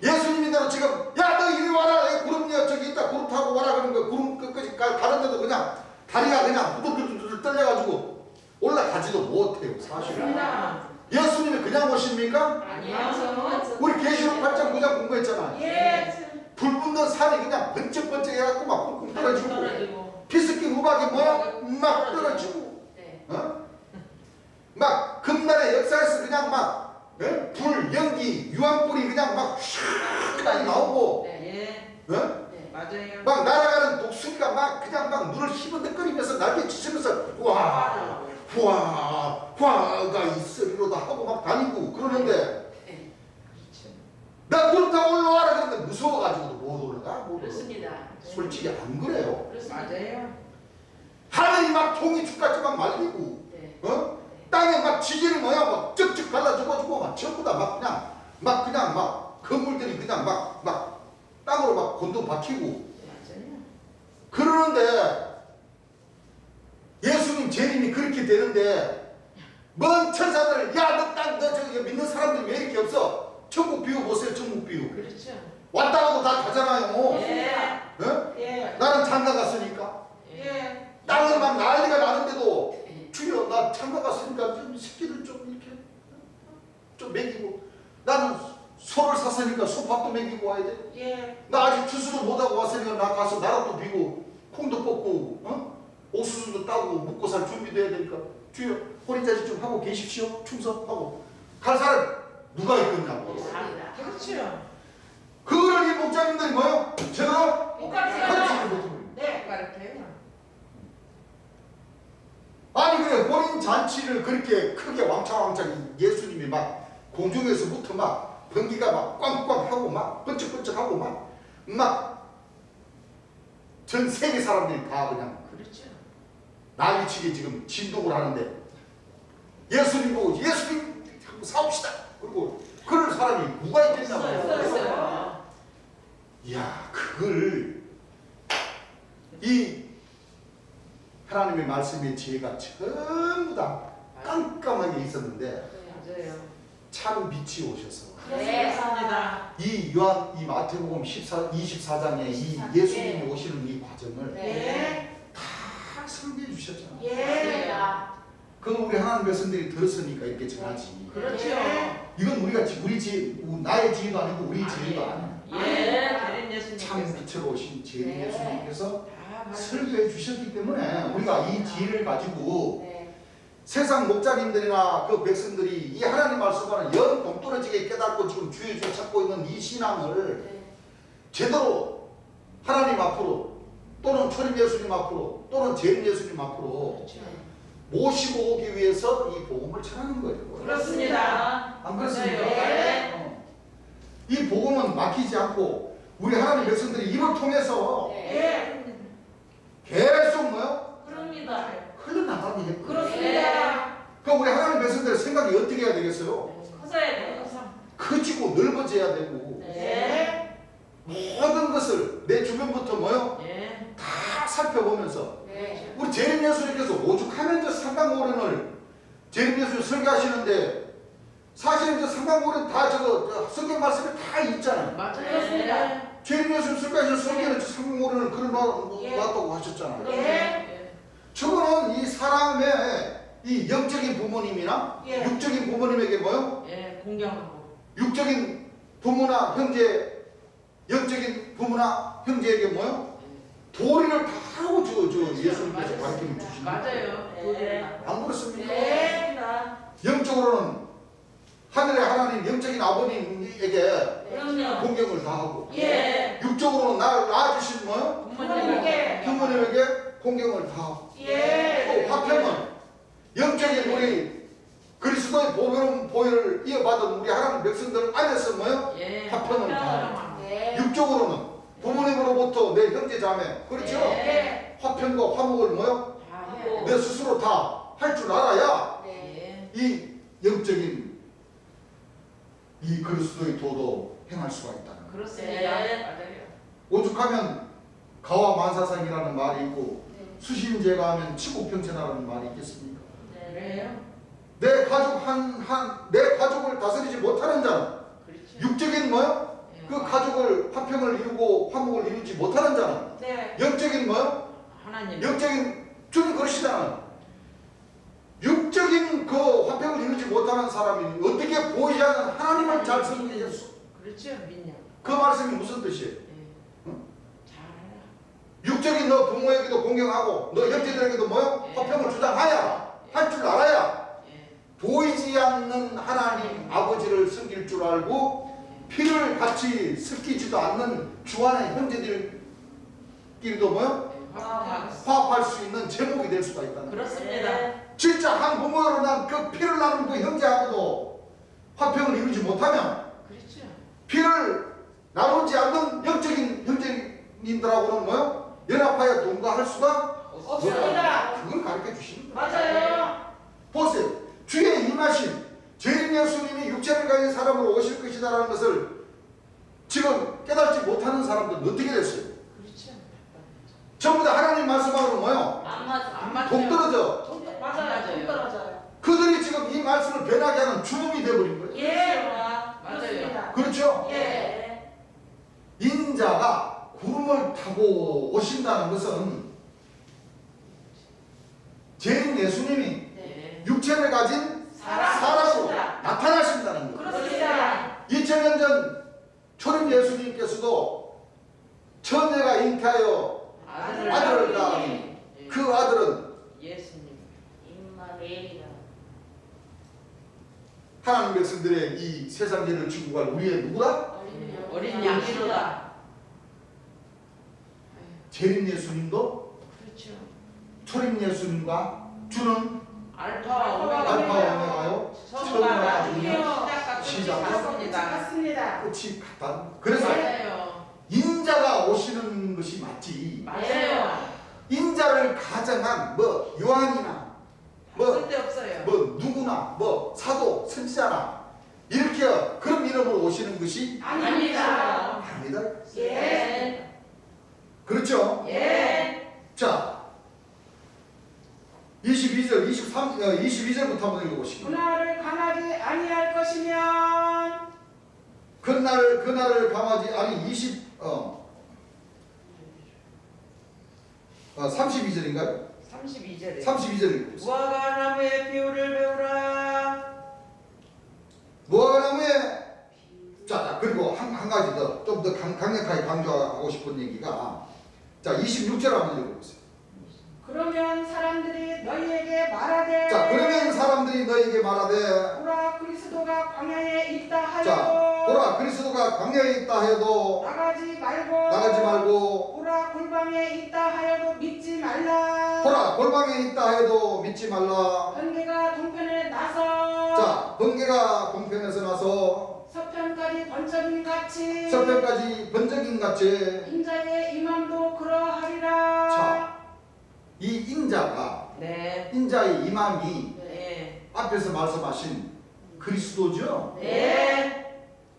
예수님이대로 지금 야 너 이리 와라 이 구름이 저기 있다 구름 타고 와라 그러는 거 구름 끝까지 가는데도 그냥 다리가 그냥 부들부들 떨려가지고 올라가지도 못해요 사실은. 없습니다. 예수님이 그냥 오십니까? 아니요. 우리 계시록 8장 9장 공부했잖아. 예. 불 붙는 산이 그냥 번쩍번쩍 해갖고 막 쿵쿵 떨어지고 피스키 우박이 뭐야? 막 떨어지고 네. 어? 막 금단의 역사에서 그냥 막 예? 불, 연기, 유황불이 그냥 막 슉 나오고 예. 어? 네. 맞아요. 막 날아가는 독수리가 막 그냥 막 눈을 휘번덕거리면서 날개 치면서 와 후아 화가 있으리로다 하고 막 다니고 그러는데 나 구름 타고 올라와라 그러는데 무서워가지고 못 올라가 못 올라가. 그렇습니다. 솔직히 안 그래요. 그렇습니다. 맞아요. 하늘이 막 종이 축같이 막 말리고 네. 어? 땅에 막 지진이 뭐야 막 쭉쭉 갈라져가지고 막 전부 다 막 그냥 막 건물들이 그냥 막 땅으로 막 곤두 박히고 맞아요. 그러는데 예수님 재림이 그렇게 되는데 먼 천사들 야 너 저기 믿는 사람들이 왜 이렇게 없어? 천국 비유 보세요. 천국 비유 그렇죠. 왔다 가도 다 가잖아요. 예. 어? 예. 나는 장가 갔으니까 예. 땅은 막 난리가 나는데도 주여 나 장가 갔으니까 좀 새끼들 좀 이렇게 좀 먹이고 나는 소를 샀으니까 소밥도 먹이고 와야 돼. 예. 나 아직 추수도 못하고 왔으니까 나 가서 나락도 비고 콩도 뽑고 옥수수도 따고 먹고 살 준비도 해야 되니까 주여 호리자지 좀 하고 계십시오. 충성하고 갈 사람 누가 있겠냐고. 그렇죠. 그거를 이 목자님들이 뭐요? 제가 가르치지 못합니다. 네. 그렇게요. 아니 그래 혼인 잔치를 그렇게 크게 왕창 예수님이 막 공중에서부터 막 번기가 막 꽝꽝하고 막 번쩍번쩍하고 막 전 세계 사람들이 다 그냥 그렇죠. 난리치게 지금 진동을 하는데 예수님 보고 예수님 한번 싸웁시다. 그리고 그럴 사람이 누가 있겠냐고. 없어요. 이야 그걸 이 하나님의 말씀의 지혜가 전부 다 깜깜하게 있었는데 맞아요. 참 빛이 오셔서 네. 맞습니다. 이 마태복음 24장에 이 예수님이 오시는 이 과정을 네. 다 설명해 주셨잖아요. 예. 그건 우리 하나님 백성들이 들었으니까 이렇게 전하지. 그렇죠. 이건 우리가 우리 지혜, 나의 지혜도 아니고 우리 지혜도 아니야. 예. 대린 참 예수님께서 빛으로 오신 지혜 네. 예수님께서 다 설교해 주셨기 때문에 우리가 이 지혜를 가지고 네. 세상 목자님들이나 그 백성들이 이 하나님 말씀과는 영 동떨어지게 깨닫고 지금 주의 주 찾고 있는 이 신앙을 네. 제대로 하나님 앞으로 또는 초림 예수님 앞으로 또는 재림 예수님 앞으로 모시고 오기 위해서 이 복음을 전하는 거예요. 그렇습니다. 안 그렇습니까? 네. 이 복음은 막히지 않고 우리 하나님 백성들이 입을 통해서 네. 계속 뭐요? 그럽니다. 흘러나가게 해요. 그렇습니다. 그럼 우리 하나님 백성들의 생각이 어떻게 해야 되겠어요? 커져야 돼요. 커지고 넓어져야 되고 네. 모든 것을 내 주변부터 뭐요? 예. 다 살펴보면서 네. 우리 재림 예수님께서 오죽하면 저 상강오련을 재림 예수님 설교하시는데 사실은 저 상강오련 다 저거 성경 말씀에 다 있잖아요. 맞아요. 그렇습니다. 재림 예수님 설교하시는 성경에 저 상강오련을 그려 예. 놨다고 하셨잖아요. 네. 저거는 이 사람의 이 영적인 부모님이나 예. 육적인 부모님에게 뭐요? 예, 공경하고. 육적인 부모나 형제, 영적인 부모나 형제에게 뭐요? 도리를 다 하고 예수님께서 가르침을 주시는 맞아요. 네. 안 그렇습니까? 네. 영적으로는 하늘의 하나님 영적인 아버님에게 그럼요. 공경을 다하고 예. 육적으로는 나를 낳아주신 뭐요? 부모님께. 부모님에게 공경을 다하고 예. 또 화평은 영적인 우리 그리스도의 보혈을 이어받은 우리 하나님 백성들 안에서 뭐요? 예. 화평을 다하고 네. 육적으로는 부모님으로부터 내 형제 자매 그렇죠? 네. 화평과 화목을 뭐요? 다 해야 내 스스로 다 할 줄 알아야 네. 예. 이 영적인 이 그리스도의 도도 행할 수가 있다는 거예요. 그렇습니다. 네. 맞아요. 오죽하면 가와 만사상이라는 말이 있고 네. 수심제가 하면 치고평천하라는 말이 있겠습니까? 그래요? 내 가족 내 가족을 다스리지 못하는 자는 그렇죠. 육적인 뭐요? 예. 그 가족을 화평을 이루고 화목을 이루지 못하는 자는 네. 영적인 뭐요? 하나님. 영적인 주님 그러시잖아요. 육적인 그 화평을 이루지 못하는 사람이 어떻게 보이지 않는 하나님을 잘 섬기겠어? 그렇죠. 민영. 그 말씀이 무슨 뜻이에요? 예. 잘해라. 육적인 너 부모에게도 공경하고 너 형제들에게도 뭐요? 예. 화평을 주장하야 할 줄 알아야 예. 보이지 않는 하나님 아버지를 섬길 줄 알고 피를 같이 섞이지도 않는 주 안의 형제들끼리도 뭐요? 예. 화합하고. 화합할 수 있는 제목이 될 수가 있다는 거예요. 그렇습니다. 진짜 한 부모로 난 그 피를 나눈 그 형제하고도 화평을 이루지 못하면 그렇죠. 피를 나누지 않는 영적인 형제님들하고는 뭐요? 연합하여 동거할 수가 없습니다. 그걸 가르쳐 주시는 거예요. 맞아요. 보세요. 주의 임하신 재림 예수님이 육체를 가진 사람으로 오실 것이다라는 것을 지금 깨닫지 못하는 사람들은 어떻게 됐어요? 그렇죠. 전부 다 하나님 말씀하고는 뭐요? 안 맞아. 안 맞죠. 동떨어져. 맞아요. 돈 떨어져요. 그들이 지금 이 말씀을 변하게 하는 주범이 되어버린 거예요. 예. 맞아요. 그렇죠? 예. 인자가 구름을 타고 오신다는 것은 재림 예수님이 예. 육체를 가진 사람으로 나타나신다는 거예요. 그렇습니다. 2000년 전 초림 예수님께서도 처녀가 잉태하여 아들을 낳으니 예. 그 아들은 예수님. 임마누엘이라. 하나님 백성들의 이 세상 죄를 지고 갈 우리의 누구다? 어린 양이로다. 재림 예수님도 그렇죠. 초림 예수님과 주는 알파 알파 오메가요. 처음과 나중에 시작과 시작과 끝이 같습니다. 맞습니다. 끝이 같다. 그래서 맞아요. 인자가 오시는 것이 맞지. 맞아요. 인자를 가정한 뭐 요한이나 뭐 쓸데없어요. 누구나 뭐 사도 선지자나 이렇게 그런 이름으로 오시는 것이 아닙니다. 아닙니다. 예. 그렇죠? 예. 자 22절 22절부터 한번 읽어보시겠습니다. 그날을 감하지 아니할 것이면 그날을 감하지 아니 32절인가요? 32절에 32절 읽어보세요. 무화과 나무의 비유를 배우라. 무화과나무에 자 그리고 한 가지 더 좀 더 강력하게 강조하고 싶은 얘기가 자 26절 한번 읽어보세요. 그러면 사람들이 너희에게 말하되 자 그러면 사람들이 너에게 말하되 보라 그리스도가 광야에 있다 자 하여도 보라 그리스도가 광야에 있다 해도 나가지 말고 보라 골방에 있다 하여도 믿지 말라. 보라 골방에 있다 해도 믿지 말라. 번개가 동편에 나서 자 번개가 동편에서 나서 서편까지 번쩍임 같이 서편까지 번쩍임 같이 인자의 임함도 그러하리라. 자 이 인자가 네. 인자의 이맘이 네. 앞에서 말씀하신 그리스도죠? 네.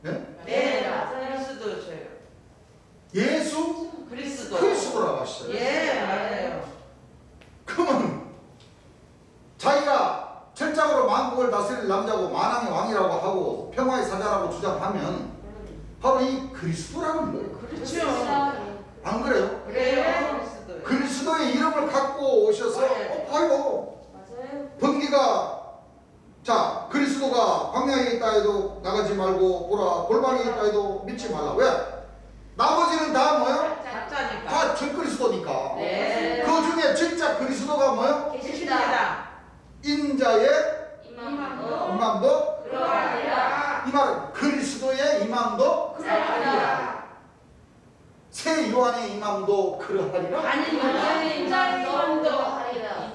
네? 네. 그리스도 저요. 예수 그리스도. 그리스도라고 하시죠. 예, 맞아요. 그러면 자기가 철장으로 만국을 다스릴 남자고 만왕의 왕이라고 하고 평화의 사자라고 주장하면 바로 이 그리스도라는 거예요. 그렇죠. 안 그래요? 그래요. 그리스도. 그리스도의 이름을 갖고 오셔서 봐요. 맞아요. 번기가 자 그리스도가 광야에 있다 해도 나가지 말고 보라 골방에 있다 해도 믿지 말라. 왜? 나머지는 다 뭐요? 가짜니까. 다 적그리스도니까. 네. 그 중에 진짜 그리스도가 뭐요? 계십니다. 인자의 이맘도 이맘도 그러하리라. 이 말은 그리스도의 이맘도 그러하리라. 새 요한의 이맘도 그러하리라. 아니, 인자의 이맘도 하리라.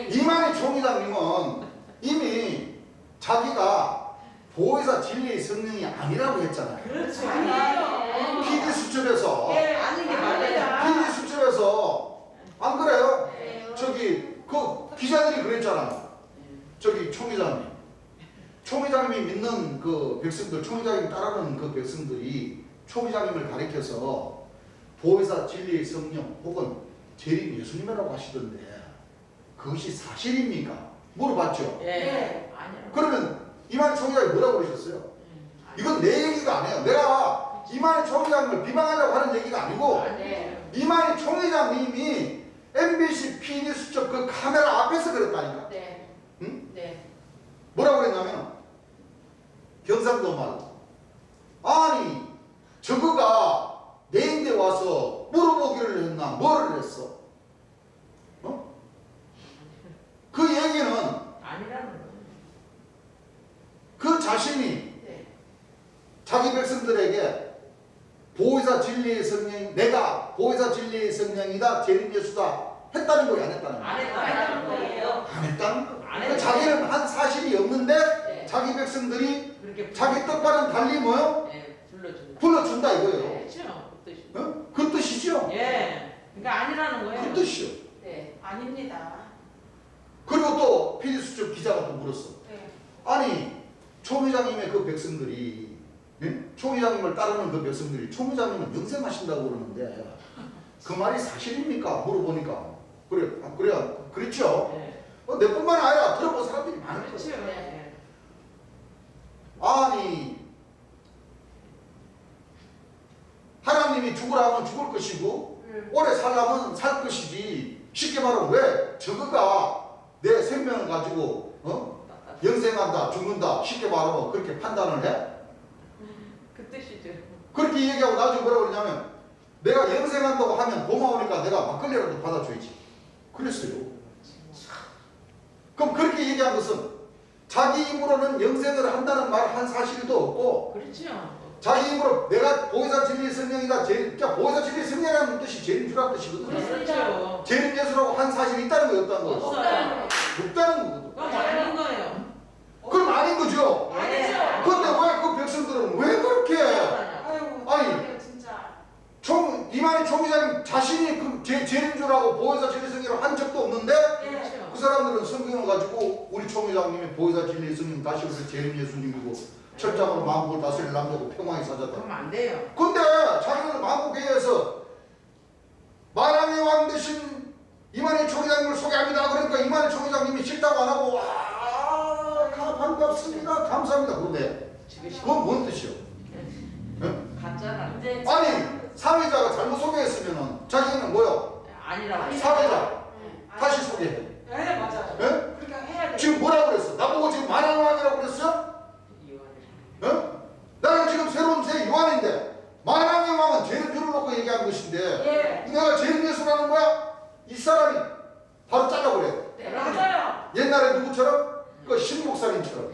이만희 총회장님은 이미 자기가 보혜사 진리의 성령이 아니라고 했잖아요. 그렇죠. 아니에요. PD 수첩에서 예, 아는 게 맞아요. PD 수첩에서 안 그래요? 네. 저기 그 기자들이 그랬잖아요. 저기 총회장님이 믿는 그 백성들, 총회장님 따르는 그 백성들이 총회장님을 가리켜서 보혜사 진리의 성령 혹은 재림 예수님이라고 하시던데 그것이 사실입니까? 물어봤죠. 예. 아니요. 그러면 이만희 총회장이 뭐라고 그러셨어요? 이건 내 얘기가 아니에요. 내가 이만희 총회장을 비방하려고 하는 얘기가 아니고 네. 이만희 총회장님이 MBC PD 수첩 그 카메라 앞에서 그랬다니까. 네. 응? 네. 뭐라고 그랬냐면 경상도 말 아니 저거가 내인데 와서 물어보기를 했나 뭐를 했어? 어? 그 얘기는 아니라는 거예요. 그 자신이 네. 자기 백성들에게 보혜사 진리의 성령 내가 보혜사 진리의 성령이다 재림 예수다 했다는 거예요 안 했다는 거예요? 안 했다는 거예요. 안 했다는 거예요. 안 그러니까 했다는 자기는 한 사실이 없는데 네. 자기 백성들이 그렇게 자기 뜻과는 달리 뭐요? 예, 불러준다. 불러준다 이거예요. 그렇죠. 그 뜻이. 어? 그 뜻이죠? 예. 그러니까 아니라는 거예요. 그 뜻이요. 네. 아닙니다. 그리고 또 PD수첩 기자가 또 물었어. 네. 아니 총회장님의 그 백성들이 예? 총회장님을 따르는 그 백성들이 총회장님은 영생하신다고 그러는데 그 말이 사실입니까? 물어보니까 그래, 그래야 그렇죠. 예. 내뿐만 아니라 들어본 사람들이 많을 그렇죠. 거예요. 예. 아니 하나님이 죽으라 하면 죽을 것이고 오래 살라면 살 것이지 쉽게 말하면 왜 저거가 내 생명을 가지고 영생한다 죽는다 쉽게 말하면 그렇게 판단을 해? 그 뜻이죠. 그렇게 얘기하고 나중에 뭐라고 그러냐면 내가 영생한다고 하면 고마우니까 내가 막걸리라도 받아줘야지 그랬어요. 그럼 그렇게 얘기한 것은 자기 입으로는 영생을 한다는 말 한 사실도 없고 그렇죠. 자기 입으로 내가 보혜사 진리의 성령이다 그러니까 보혜사 진리의 성령이라는 뜻이 재림 주라는 뜻이거든요. 그렇죠. 재림 예수라고 한 사실이 있다는 거예요 없다는 거예요? 없어요. 없다는 거거든. 그건 아닌 거예요. 그럼 아닌 거죠. 아니죠. 근데 왜 그 백성들은 왜 그렇게 아유. 아니. 진짜. 이만희 총회장님 자신이 그 재림주라고 보혜사 진리의 성령이라고 한 적도 없는데 그렇죠. 그 사람들은 성경을 가지고 우리 총회장님이 보혜사 진리의 성령 다시 오실 재림 예수님이고 철장으로 만국을 다스릴 남자고 평화의 사자다. 그러면 안 돼요. 근데 자기는 만국회의에서 만왕의 왕 대신 이만희 총회장님을 소개합니다. 그러니까 이만희 총회장님이 싫다고 안 하고 반갑습니다. 감사합니다. 그런데 그건 뭔 뜻이요? 가짜라. 아니 사회자가 잘못 소개했으면은 자기는 뭐요? 아니라고. 사회자 다시 소개해. 네, 맞아요. 예? 그러니까 해야 돼. 지금 뭐라고 그랬어? 나보고 지금 만왕의 왕이라고 그랬어? 어? 나는 지금 새로운 새 요한인데 만왕의 왕은 재림주를 놓고 얘기한 것인데 예. 내가 재림 예수라는 거야? 이 사람이 바로 잘라버려. 네, 맞아요. 옛날에 누구처럼? 그 신목사님처럼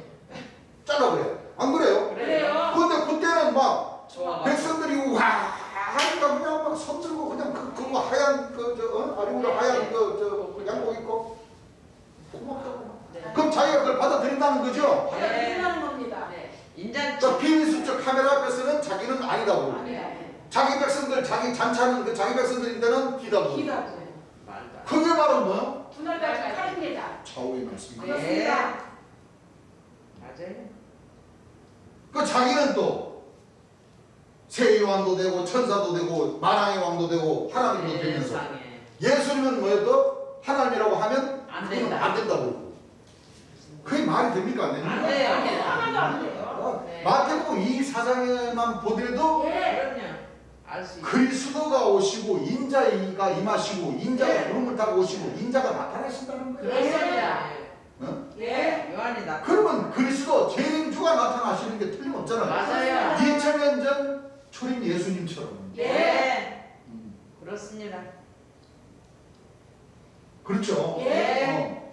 잘라버려. 안 그래요? 그래요. 근데 그때는 막 좋아. 백성들이 와 하니까 그냥 막 손들고 그냥 뭐 하얀 아리우라 하얀 그 양복 입고 고맙다고. 네. 그럼 자기가 그걸 받아들인다는 거죠? 받아들이는 겁니다. 인간 자, 비밀수적 카메라 앞에서는 자기는 아니라고. 아니야. 자기 백성들, 자기 잔치하는 그 자기 백성들인데는 기다고. 기다고. 말도 안 돼. 그게 바로 뭐요? 분할까지 8입니다. 좌우의 말씀입니다. 네. 그렇습니다. 맞아요. 그 자기는 또 세의 왕도 되고 천사도 되고 만왕의 왕도 되고 하나님도 되면서 세상에. 예수님은 뭐예요? 또 하나님이라고 하면 안 그건 된다. 안 된다고 그러고. 그게 말이 됩니까? 안 됩니까? 안 돼요. 하나도 안 돼요. 네. 마태복음 24장에만 보더라도 그럼요. 알 수 있어요. 그리스도가 오시고 인자가 임하시고 인자가 네. 구름을 타고 오시고 인자가 나타나신다는 거예요. 그렇습니다. 어? 예. 요한이 나. 그러면 그리스도 재림주가 나타나시는 게 틀림없잖아요. 맞아요. 2000년 전 초림 예수님처럼. 예. 그렇습니다. 그렇죠. 예.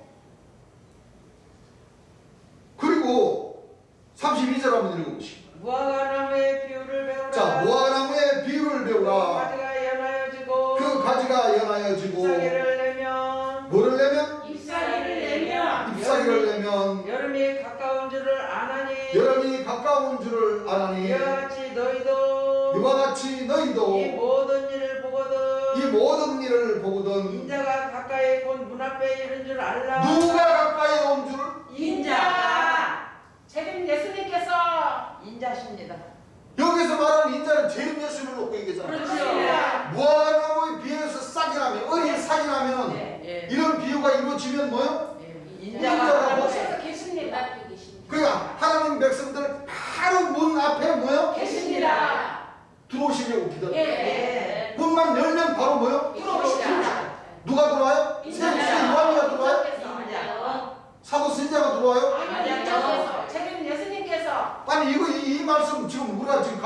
그리고 32절 한번 읽어보시죠. 무화과나무의 비유를 배우라. 자, 무화과나무의 비유를 배우라. 가지가 연하여지고 그 가지가 연하여지고 잎사귀를 내면 뭐를 내면? 잎사귀를 내면 잎사귀를 내면 여름이 가까운 줄을 아나니 여름이 가까운 줄을 아나니 이와 같이 너희도 이와 같이 너희도 이 모든 일을 보거든 이 모든 일을 보거든 인자가 가까이 곧 문 앞에 이른 줄 알라. 누가 가까이 온 줄을 인자. 재림 예수님께서 인자십니다. 여기서 말하는 인자는 재림 예수님을 놓고 얘기하잖아요. 그렇습니다. 무화과나무에 비해서 싹이 나면 어린 싹이 나면 네. 예. 이런 비유가 이루어지면 뭐요? 인자가 인자가 곳에서 계십니다. 그러니까 하나님 백성들 바로 문 앞에 뭐요? 계십니다. 들어오시려고 기다려. 예. 문만 열면 바로 뭐요? 들어오시다. 누가 들어와요? 인자. 세주세 요한이가 들어와요? 인자. 사도 신자가 들어와요? 아니, 인자께서 재림 예수님께서 아니 이거 이 말씀 지금 우리가 지금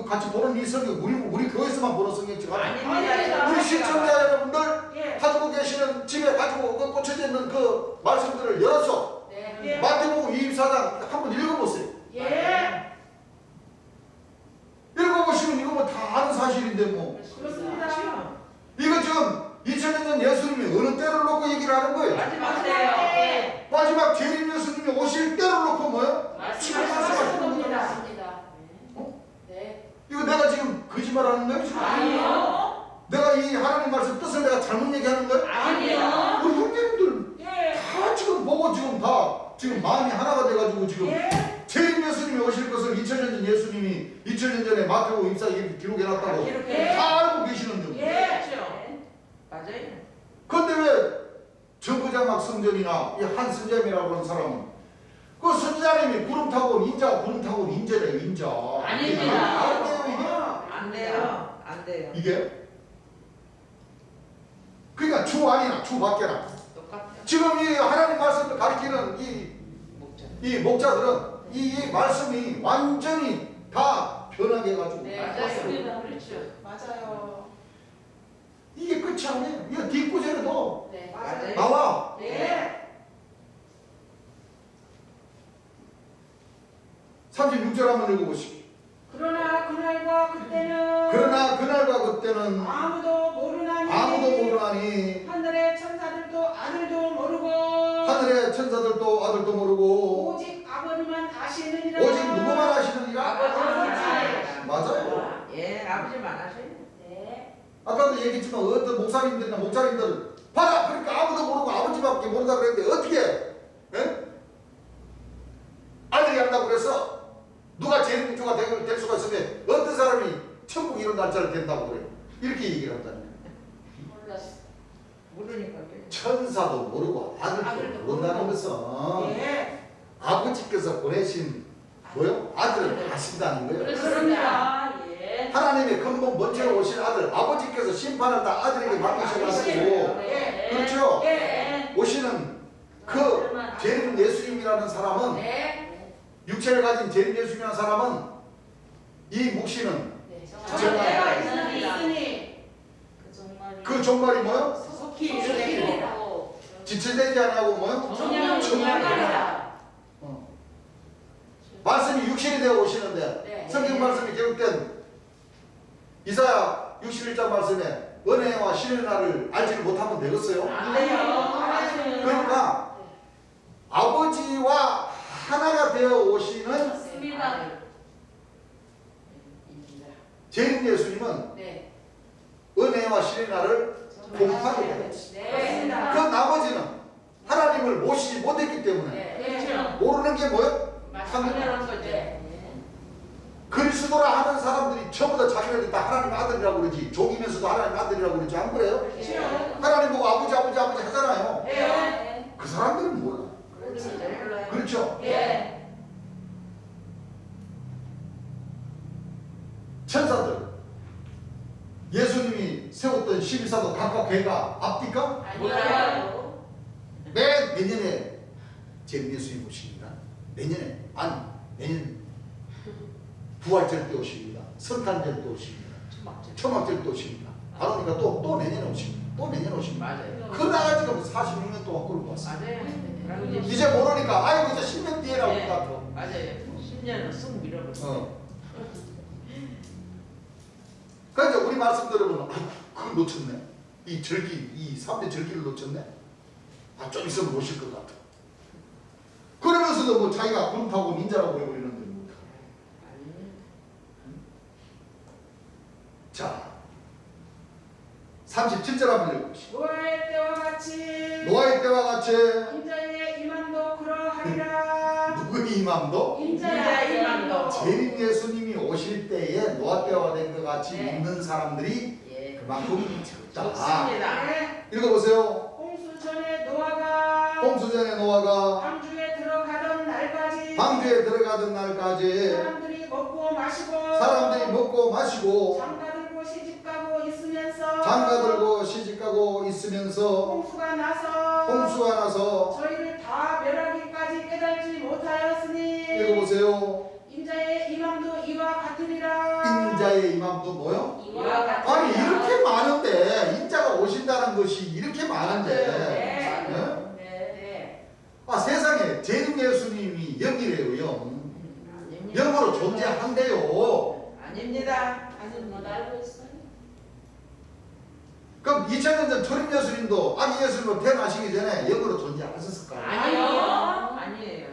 같이 보는 이 성경 우리 교회에서만 보는 성경지가 아니에요. 아닙니다. 우리 시청자 여러분들 예. 가지고 계시는 집에 가지고 꽂혀져 있는 그 말씀들을 열어서 예. 마태복음 24장 한번 읽어보세요. 예. 읽어보시면 이거 뭐 다 아는 사실인데 뭐 그렇습니다. 이거 지금 2000년 전 예수님이 어느 때를 놓고 얘기를 하는 거예요. 마지막이에요. 마지막 재림 예수님이 오실 때를 놓고 뭐예요? 말씀하시는 겁니다. 이거 내가 지금 거짓말하는 거예요? 지금? 아니요. 내가 이 하나님 말씀 뜻을 내가 잘못 얘기하는 거예요? 아니요. 우리 형제님들 예. 다 지금 보고 지금 다 지금 마음이 하나가 돼가지고 지금 예. 재림 예수님이 오실 것을 2000년 전 예수님이 2000년 전에 마태복음 24장에 기록해놨다고 기록해. 다 알고 계시는 중. 예. 맞아요. 그런데 왜 정거장막 성전이나 이 한 선생님이라고 하는 사람은 그 선지자님이 구름 타고 온 인자가 구름 타고 온 인재래요. 인자. 아닙니다. 안 돼요 이게. 안 돼요. 안 돼요. 이게 그러니까 주 안이나 주 밖에나 똑같아요. 지금 이 하나님 말씀을 가리키는 목자. 이 목자들은 이 말씀이 완전히 다 변하게 해가지고 맞아요. 맞아요. 이게 끝이 아니에요. 이거 뒷구절에도 맞아요. 나와. 네. 36절 한번 읽어보시오. 그러나 그날과 그때는 그러나 그날과 그때는 아무도 모르나니 아무도 모르나니 하늘의 천사들도 아들도 모르고 하늘의 천사들도 아들도 모르고 오직 아버지만 아시느니라. 오직 누구만 아시느니라. 아버지만 아버지. 맞아요. 예, 아버지만 아셔요. 네. 아까도 얘기했지만 어떤 목사님들이나 목사님들 봐라 그러니까 아무도 모르고 아버지밖에 모른다 그랬는데 어떻게 예? 아들이 한다고 그래서 누가 재림주가 될 수가 있으면 어떤 사람이 천국 이런 날짜를 된다고 그래요. 이렇게 얘기를 한다는 거예요. 모르니까 그래요. 천사도 모르고 아들도 모른다는 것은 예. 아버지께서 보내신 뭐요? 아들을 아신다는 거예요. 그렇습니다. 예. 하나님의 근본 먼저 오신 아들 아버지께서 심판을 다 아들에게 맡기셔가지고 예. 그렇죠? 예. 오시는 그 재림 예수님이라는 사람은 네. 육체를 가진 재림 예수님이라는 사람은 이 묵시는 정말 있으니 그 종말이 뭐요? 속히 이르리라. 지체되지 않냐고 뭐요? 정령이다. 말씀이 육신이 되어 오시는데 네. 성경 말씀이 기록된 이사야 61장 말씀에 은혜와 신의 날을 알지를 못하면 되겠어요? 안 돼요. 그러니까 아버지와 하나가 되어 오시는 재림 예수님은 은혜와 신의 날을 공파게 되는 네. 그 나머지는 하나님을 모시지 못했기 때문에 그렇죠. 모르는 게 뭐예요? 당연한 거죠. 그리스도라 하는 사람들이 전부 다 자기네들 다 하나님 아들이라고 그러지 종이면서도 하나님 아들이라고 그러지 안 그래요? 그렇죠. 하나님 보고 아버지 아버지 아버지 하잖아요. 네. 그 사람들은 몰라. 그렇죠? 예. 천사들 예수님이 세웠던 12사도 각각 괴가 앞뒤가 몰라요. 매 내년에 제 예수님 오십니다. 내년에 내년 부활절 때 오십니다. 성탄절 때 오십니다. 초막절 때 오십니다. 그러니까 또 내년에 오십니다. 또 내년에 오십니다. 맞아요. 그러다가 지금 46년 동안 끌고 왔어요. 맞아요. 이제 모르니까 아이고 이제 10년 뒤에라고 네. 같아. 맞아요. 10년은 쑥 밀어버렸어요. 그러니까 우리 말씀 들으면 그걸 놓쳤네. 이 3대 절기를 놓쳤네. 좀 있으면 오실 것 같아. 그러면서도 뭐 자기가 구름 타고 닌자라고 해버리는데 뭐. 자 37절 한번 읽어보시죠. 노아의 때와 같이 노아의 때와 같이 인자의 이만도 그러하리라. 누구의 이맘도 인자의 이만도. 재림 예수님이 오실 때에 노아 때와 된 것 같이 네. 믿는 사람들이 예. 그만큼 적다. 좋습니다. 네. 읽어보세요. 홍수 전에 노아가 홍수 전에 노아가 방주에 들어가던 날까지 방주에 들어가던 날까지 사람들이 먹고 마시고 사람들이 먹고 마시고 장가들고 시집가고 있으면서 장가들고 시집가고 있으면서 홍수가 나서 홍수가 나서 저희를 다 멸하기까지 깨달지 못하였으니 읽어보세요. 인자의 이맘도 이와 같으리라. 인자의 이맘도 뭐요? 이와 같으리라. 아니 이렇게 많은데 인자가 오신다는 것이 이렇게 많은데 네. 예? 네. 세상에 재림 예수님이 영이래요. 영으로 존재한대요. 아닙니다. 알고 있어요. 그럼 2000년 전 초림 예수님도 아기 예수님으로 태어나시기 전에 영으로 존재하셨을까요? 아니에요.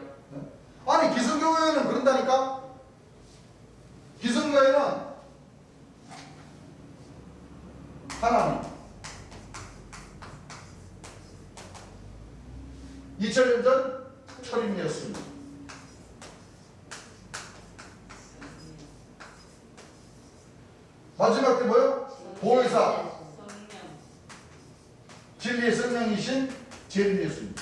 아니 기성교회는 그런다니까. 기성교회는 하나님 2000년 전 초림 예수님 마지막 때 뭐요? 보혜사 진리의 성령이신 재림 예수님.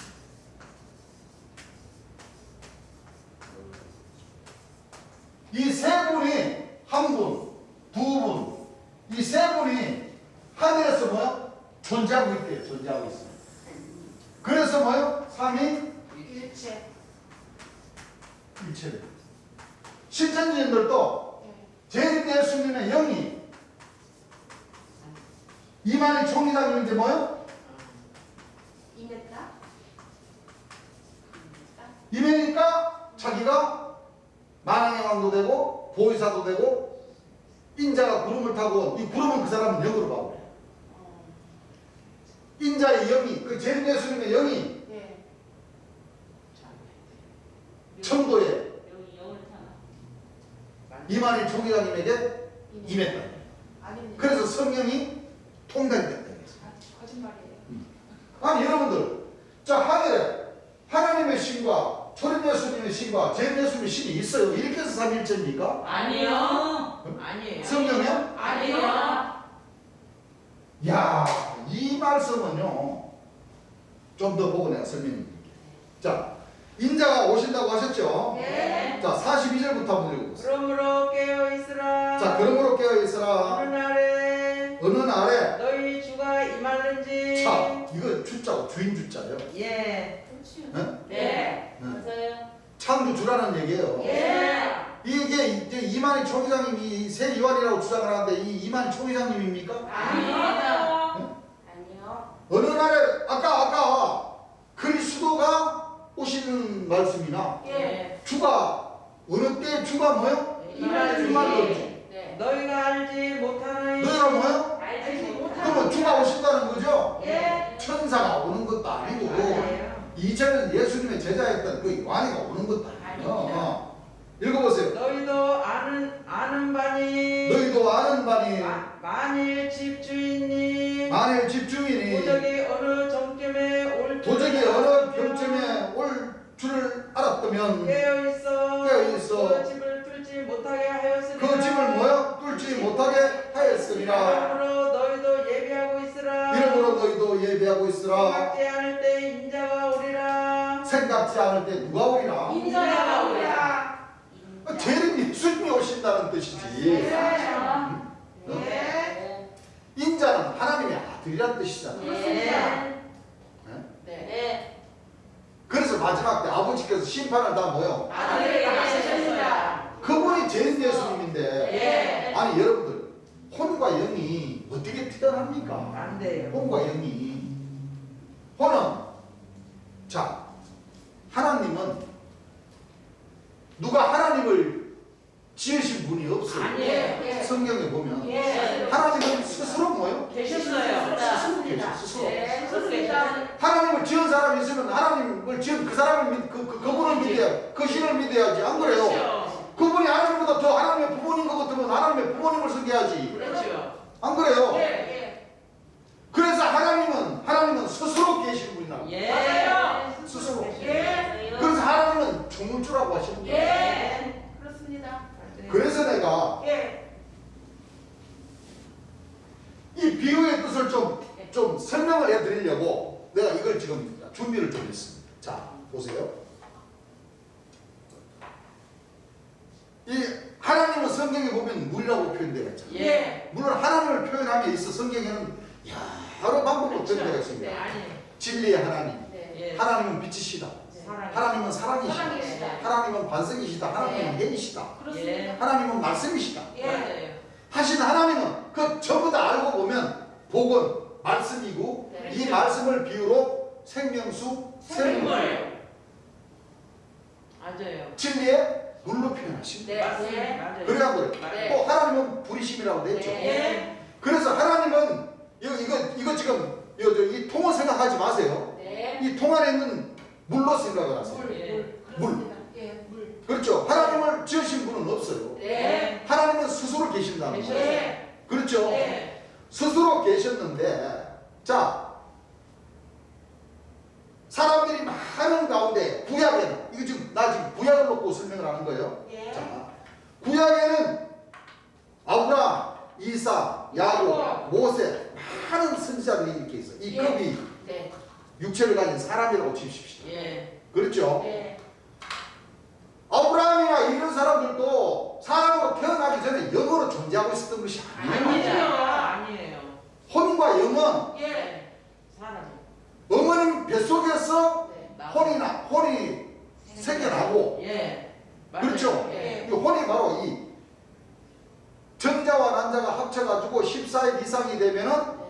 이 세 분이 한 분, 두 분, 이 세 분이 하늘에서 뭐야? 존재하고 있대요. 존재하고 있어요. 그래서 뭐요? 삼위 일체. 일체래. 신천지인들도 재림 예수님의 영이 이만희 총회장님인데 뭐요? 임했다. 임해니까 자기가 만왕의 왕도 되고 보혜사도 되고 인자가 구름을 타고 이 구름은 그 사람은 영으로 봐버려요. 인자의 영이 그 재림 예수님의 영이 네. 천도에 이만희 총회장님에게 임했다. 아닙니다. 그래서 성령이 통달이 됐다. 거짓말이에요. 아니 여러분들 자 하늘에 하나님의 신과 초림 예수님의 신과 재림 예수님의 신이 있어요. 이렇게 해서 삼일체입니까? 아니에요. 성령이요? 아니요. 야, 이 말씀은요. 좀 더 보고 내가 설명드릴게요. 자, 인자가 오신다고 하셨죠? 네. 자, 42절부터 한번 읽어보세요. 그러므로 깨어 있으라. 자, 그러므로 깨어있으라. 어느 날에 어느 날에 너희 주가 임하는지. 자, 이거 주자고 주인 주자예요. 예. 네. 창조 주라는 얘기예요. 예. 이게 이제 이만희 총회장님이 새 이완이라고 주장을 하는데 이 이만희 총회장님입니까? 아니요. 어느 날에 아까 그리스도가 오시는 말씀이나 예. 주가 어느 때 주가 뭐요? 임하는지. 임하는지. 너희가 알지 못하나니. 너희가 뭐요? 알지 그러면 주가 오신다는 거죠? 예. 천사가 오는 것도 아니고 아니에요. 2000년 예수님의 제자였던 그 요한이가 오는 것도 아니에요. 읽어보세요. 너희도 아는 바니. 너희도 아는 바니 만일 집주인이 만일 집주인이 줄을 알았다면 깨어있어 깨어있어. 그 집을 뚫지 못하게 하였으리라. 그 집을 뭐요? 뚫지 못하게 하였으리라. 이러므로 너희도 예비하고 있으라. 이러므로 너희도 예배하고 있으라. 생각지 않을 때 인자가 오리라. 생각지 않을 때 누가 오리라? 인자가 오리라. 죄는 예수님이 오신다는 뜻이지. 네. 인자는 하나님의 아들이란 뜻이잖아. 네. 그래서 마지막 때 아버지께서 심판을 다 뭐요? 아들에게 맡으셨습니다. 그분이 전 예수님인데 네. 아니 여러분들 혼과 영이 어떻게 태어납니까? 안 돼요. 혼과 영이 혼은 자 하나님은 누가 하나님을 지으신 분이 없어요. 아니에요. 성경에 보면 예. 하나님은 스스로 뭐요? 계셨어요. 스스로 계셔 스스로. 네. 스스로. 하나님을 지은 사람이 있으면 하나님을 지은 그 사람을 그분을 믿어야 그 신을 믿어야지 안 그래요? 그렇죠. 그분이 하나님보다 더 하나님의 부모님 것 같으면 하나님의 부모님을 섬겨야지 그렇죠. 안 그래요? 예. 그래서 하나님은 스스로 계신 분이라고 예. 맞아요. 스스로 예. 그래서 하나님은 중물주라고 하시는 거예요. 예. 그렇습니다. 그래서 내가 예. 이 비유의 뜻을 좀 설명을 해드리려고 내가 이걸 지금 준비를 좀 했습니다. 자 보세요. 이 하나님은 성경에 보면 물이라고 표현되어 있잖아요. 예. 물론 하나님을 표현함에 있어 성경에는 여러 방법으로 표현되어 있습니다. 네. 아니. 진리의 하나님, 네. 예. 하나님은 빛이시다. 하나님은 사랑이시다. 사랑이시다. 하나님은 반석이시다. 하나님은 네. 혜이시다. 그렇습니다. 하나님은 말씀이시다. 예. 맞아요. 하신 하나님은 그 전부 다 알고 보면 복은 말씀이고 네. 이 말씀을 비유로 생명수, 생물, 맞아요. 진리의 물로 표현하십니다. 네. 맞습니다. 네. 맞아요. 그래야 그래. 네. 또 하나님은 불이심이라고 됐죠. 네. 그래서 하나님은 이거 지금 이 통을 생각하지 마세요. 네. 이 통 안에 있는 물로 생각을 하세요. 그렇습니다. 예. 물. 그렇죠. 하나님을 지으신 분은 없어요. 네. 하나님은 스스로 계신다는 거예요. 네. 그렇죠. 네. 스스로 계셨는데 자 사람들이 많은 가운데 구약에는 이거 지금 나 지금 구약을 놓고 설명을 하는 거예요. 예. 자 구약에는 아브라함, 이사, 야곱, 모세 많은 선지자들이 이렇게 있어. 이 예. 급이 네. 육체를 가진 사람이라고 치십시오. 예. 그렇죠. 네. 아브라함이나 이런 사람들도 사람으로 태어나기 전에 영으로 존재하고 있었던 것이 아니에요. 아니에요. 아니에요. 혼과 영은 예. 사람. 어머님 뱃속에서 네. 혼이 생겨나고 예. 맞아요. 그렇죠. 예. 이 혼이 바로 이 전자와 난자가 합쳐가지고 14일 이상이 되면은 네.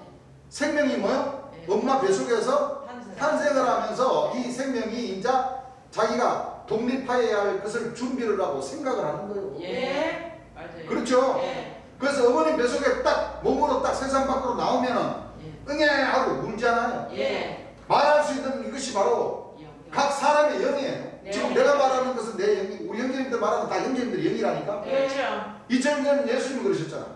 생명이 뭐요? 예. 엄마 뱃속에서 탄생. 탄생을 하면서 이 생명이 이제 자기가 독립하여야 할 것을 준비를 하고 생각을 하는 거예요. 예. 맞아요. 그렇죠. 예. 그래서 어머니 뱃속에 딱 몸으로 딱 세상 밖으로 나오면은 예. 응애 하고 울잖아요. 예. 말할 수 있는 이것이 바로 각 사람의 영이에요. 네. 지금 내가 말하는 것은 내 영이, 우리 형제님들 말하는 다 형제님들의 영이라니까. 그렇죠. 2000년 예수님이 그러셨잖아.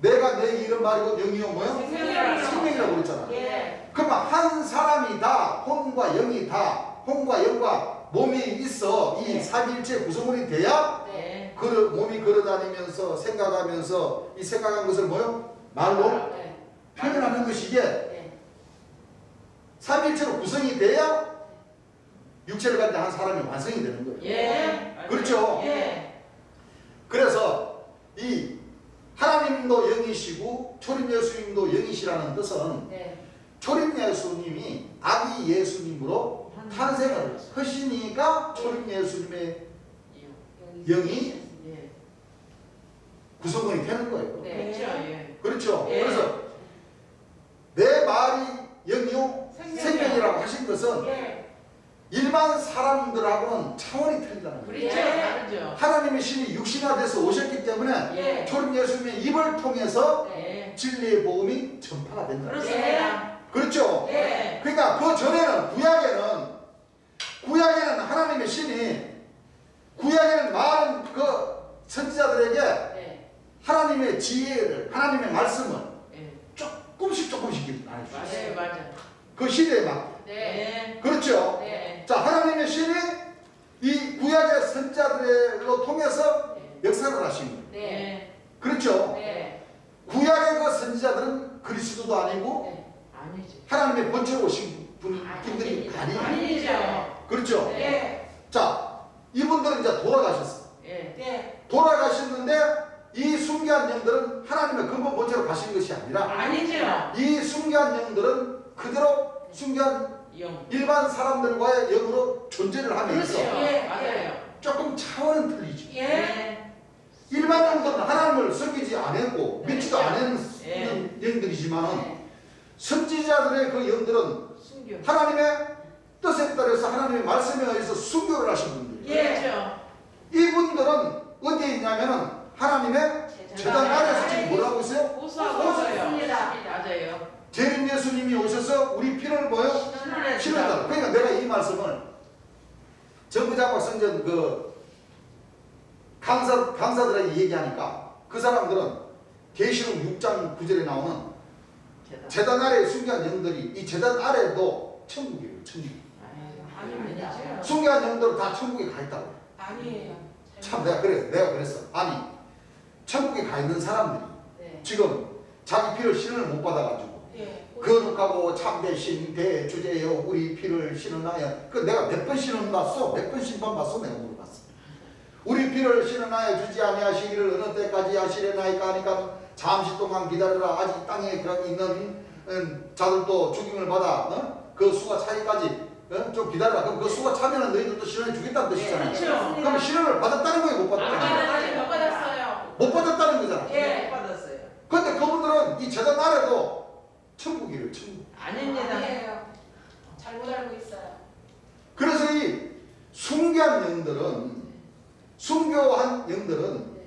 내가 내 이름 말이고 영이요 뭐요? 생명이라고. 생명이라고 그랬잖아. 예. 그러면 한 사람이 다 혼과 영이 다 혼과 영과 몸이 있어 이 네. 삼위일체 구성원이 돼야 네. 몸이 걸어다니면서 생각하면서 이 생각한 것을 뭐요? 말로 네. 표현하는 것이 이게 네. 삼위일체로 구성이 돼야 육체를 가진 한 사람이 완성이 되는 거예요. 예. 맞아요. 그렇죠. 예. 그래서 이 하나님도 영이시고 초림 예수님도 영이시라는 뜻은 네. 초림 예수님이 아기 예수님으로 탄생을 하시니까 초림 예수님의 영이 예. 구성원이 되는 거예요. 네. 그렇죠. 예. 그렇죠. 예. 그래서 내 말이 영이요 생명이라고 하신 것은 예. 일반 사람들하고는 차원이 틀리다는 거예요. 그렇죠. 예. 다르죠. 하나님의 신이 육신화돼서 오셨기 때문에 예. 초림 예수님의 입을 통해서 예. 진리의 복음이 전파가 된다. 그렇습니다. 그렇죠. 예. 그러니까 그 전에는 구약에는 하나님의 신이 구약에는 많은 그 선지자들에게 네. 하나님의 지혜를 하나님의 말씀을 예. 조금씩 나눠주셨어요. 맞아요. 맞아요. 그 시대에 맞게. 네. 예. 그렇죠. 네. 자 하나님의 신이 이 구약의 선지자들로 통해서 네. 역사를 하신 거예요. 네. 그렇죠? 네. 구약의 그 선지자들은 그리스도도 아니고 네. 아니지. 하나님의 본체로 오신 분들이 아니에요. 아니죠. 그렇죠? 네. 자, 이분들은 이제 돌아가셨어. 네. 네. 돌아가셨는데 이 순교한 영들은 하나님의 근본 본체로 가신 것이 아니라 아니죠. 이 순교한 영들은 그대로 순교한 영. 일반 사람들과의 영으로 존재를 하면서 그렇죠. 예. 맞아요. 조금 차원은 틀리죠. 예. 일반 영들은 하나님을 섬기지 않았고 믿지도 그렇죠. 않는 영들이지만은 네. 선지자들의 그 영들은 순교. 하나님의 뜻에 따라서 하나님의 말씀에 의해서 순교를 하신 분들이에요. 그렇죠. 이분들은 어디에 있냐면은 하나님의 제단 아래에서 지금 뭘 하고 있어요? 호소하고 있어요. 있습니다. 맞아요. 재림 예수님이 오셔서 우리 피를 뭐요? 실어달라. 그러니까 내가 이 말씀을 정부장막 성전 그 강사들에게 얘기하니까 그 사람들은 계시록 6장 9절에 나오는 제단 아래에 순교한 영들이 이 제단 아래도 천국이에요. 천국. 아닙니다. 순교한 영들은 다 천국에 가 있다고. 아니에요. 참 내가 그랬어. 아니 천국에 가 있는 사람들이 네. 지금 자기 피를 신을 못 받아가지고 예. 거룩하고 참되신 대주제여 우리 피를 신은하여 그 내가 몇 번 신은 봤어? 몇 번 신방 봤어? 내가 물어봤어. 우리 피를 신은하여 주지 아니하시기를 어느 때까지 하시려나이까 하니까 잠시 동안 기다려라. 아직 땅에 있는 자들도 죽임을 받아 그 수가 차기까지 좀 기다려라. 그럼 그 수가 차면은 너희들도 신원해 주겠다는 뜻이잖아요. 그렇죠. 그럼 신원을 받았다는 거예요? 못 아직 받았다는 못 받았어요. 못 받았다는 거잖아. 예. 받았어요. 근데 그분들은 이 재단 아래도 천국이에요. 천국. 아닙니다. 아니에요. 잘못 알고 있어요. 그래서 이 순교한 영들은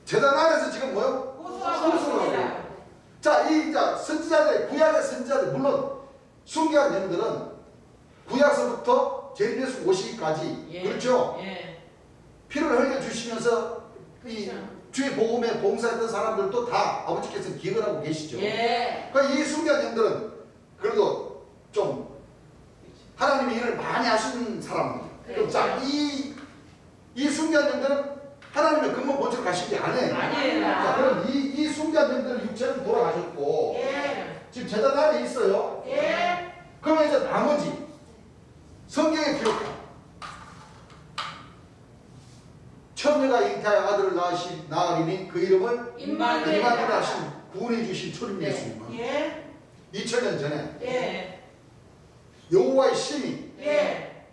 재단 아래서 지금 뭐요? 호소하고 있습니다. 자, 이 선지자들, 구약의 선지자들, 물론 순교한 영들은 구약서부터 재림 예수 오시기까지 예. 그렇죠? 예. 피를 흘려 주시면서 이 그렇죠. 주의 복음에 봉사했던 사람들도 다 아버지께서 기억을 하고 계시죠. 예. 그러니까 이 순교한 영들은 그래도 좀 하나님의 일을 많이 하시는 사람들. 그렇죠. 자, 이 순교한 영들은 하나님의 근본 본체로 가신 게 아니에요. 아니에요. 자, 그럼 이 순교한 영들은 육체는 돌아가셨고 예. 지금 제단 안에 있어요. 예. 그러면 이제 나머지 성경에 기록한 처녀가 잉태하여 아들을 낳으리니 그 이름을 임마누엘 임마누엘 하신 구원해 주신 초림 네. 예수님. 예. 2000년 전에 예. 여호와의 신이 예.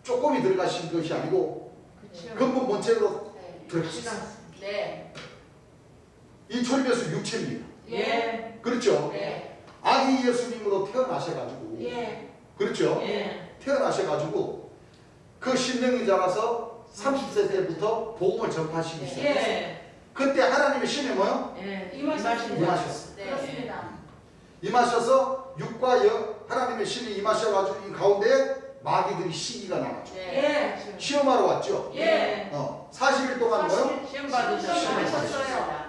조금이 들어가신 것이 아니고 그렇죠. 근본 본체로 들어가셨어요. 네. 이 초림 예수 육체입니다. 예. 그렇죠? 네. 아기 예수님으로 태어나셔가지고 예. 그렇죠? 예. 태어나셔가지고 그 신령이 자라서 30세 때부터 복음을 전파하시기 예. 시작했어요. 예. 그때 하나님의 신이 뭐요? 예. 임하셨습니다. 임하셨어요. 그렇습니다. 임하셔서 육과 영 하나님의 신이 임하셔가지고 이 가운데 마귀들이 시기가 나왔죠. 예. 시험하러 왔죠. 예. 40일 동안 뭐요? 시험 받으셨어요.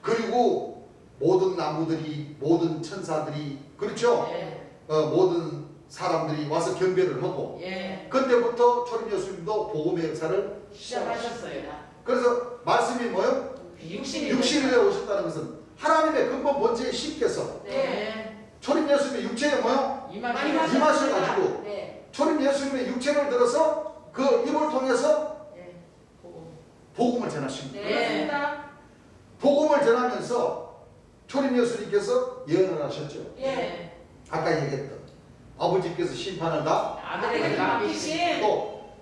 그리고 모든 나무들이 모든 천사들이 그렇죠? 예. 모든 사람들이 와서 경배를 하고 예. 그때부터 초림 예수님도 복음의 역사를 시작하셨어요. 그래서 말씀이 뭐요? 육신에 오셨다는 것은 하나님의 근본 본체의 신께서 네. 초림 예수님의 육체에 뭐요? 임하셔가지고 네. 초림 예수님의 육체를 들어서 그 입을 통해서 예. 복음을 전하십니다. 네. 그렇습니다. 복음을 전하면서 초림 예수님께서 예언을 하셨죠. 예. 아까 얘기했던 아버지께서 심판을 다 아들에게 맡기신. 또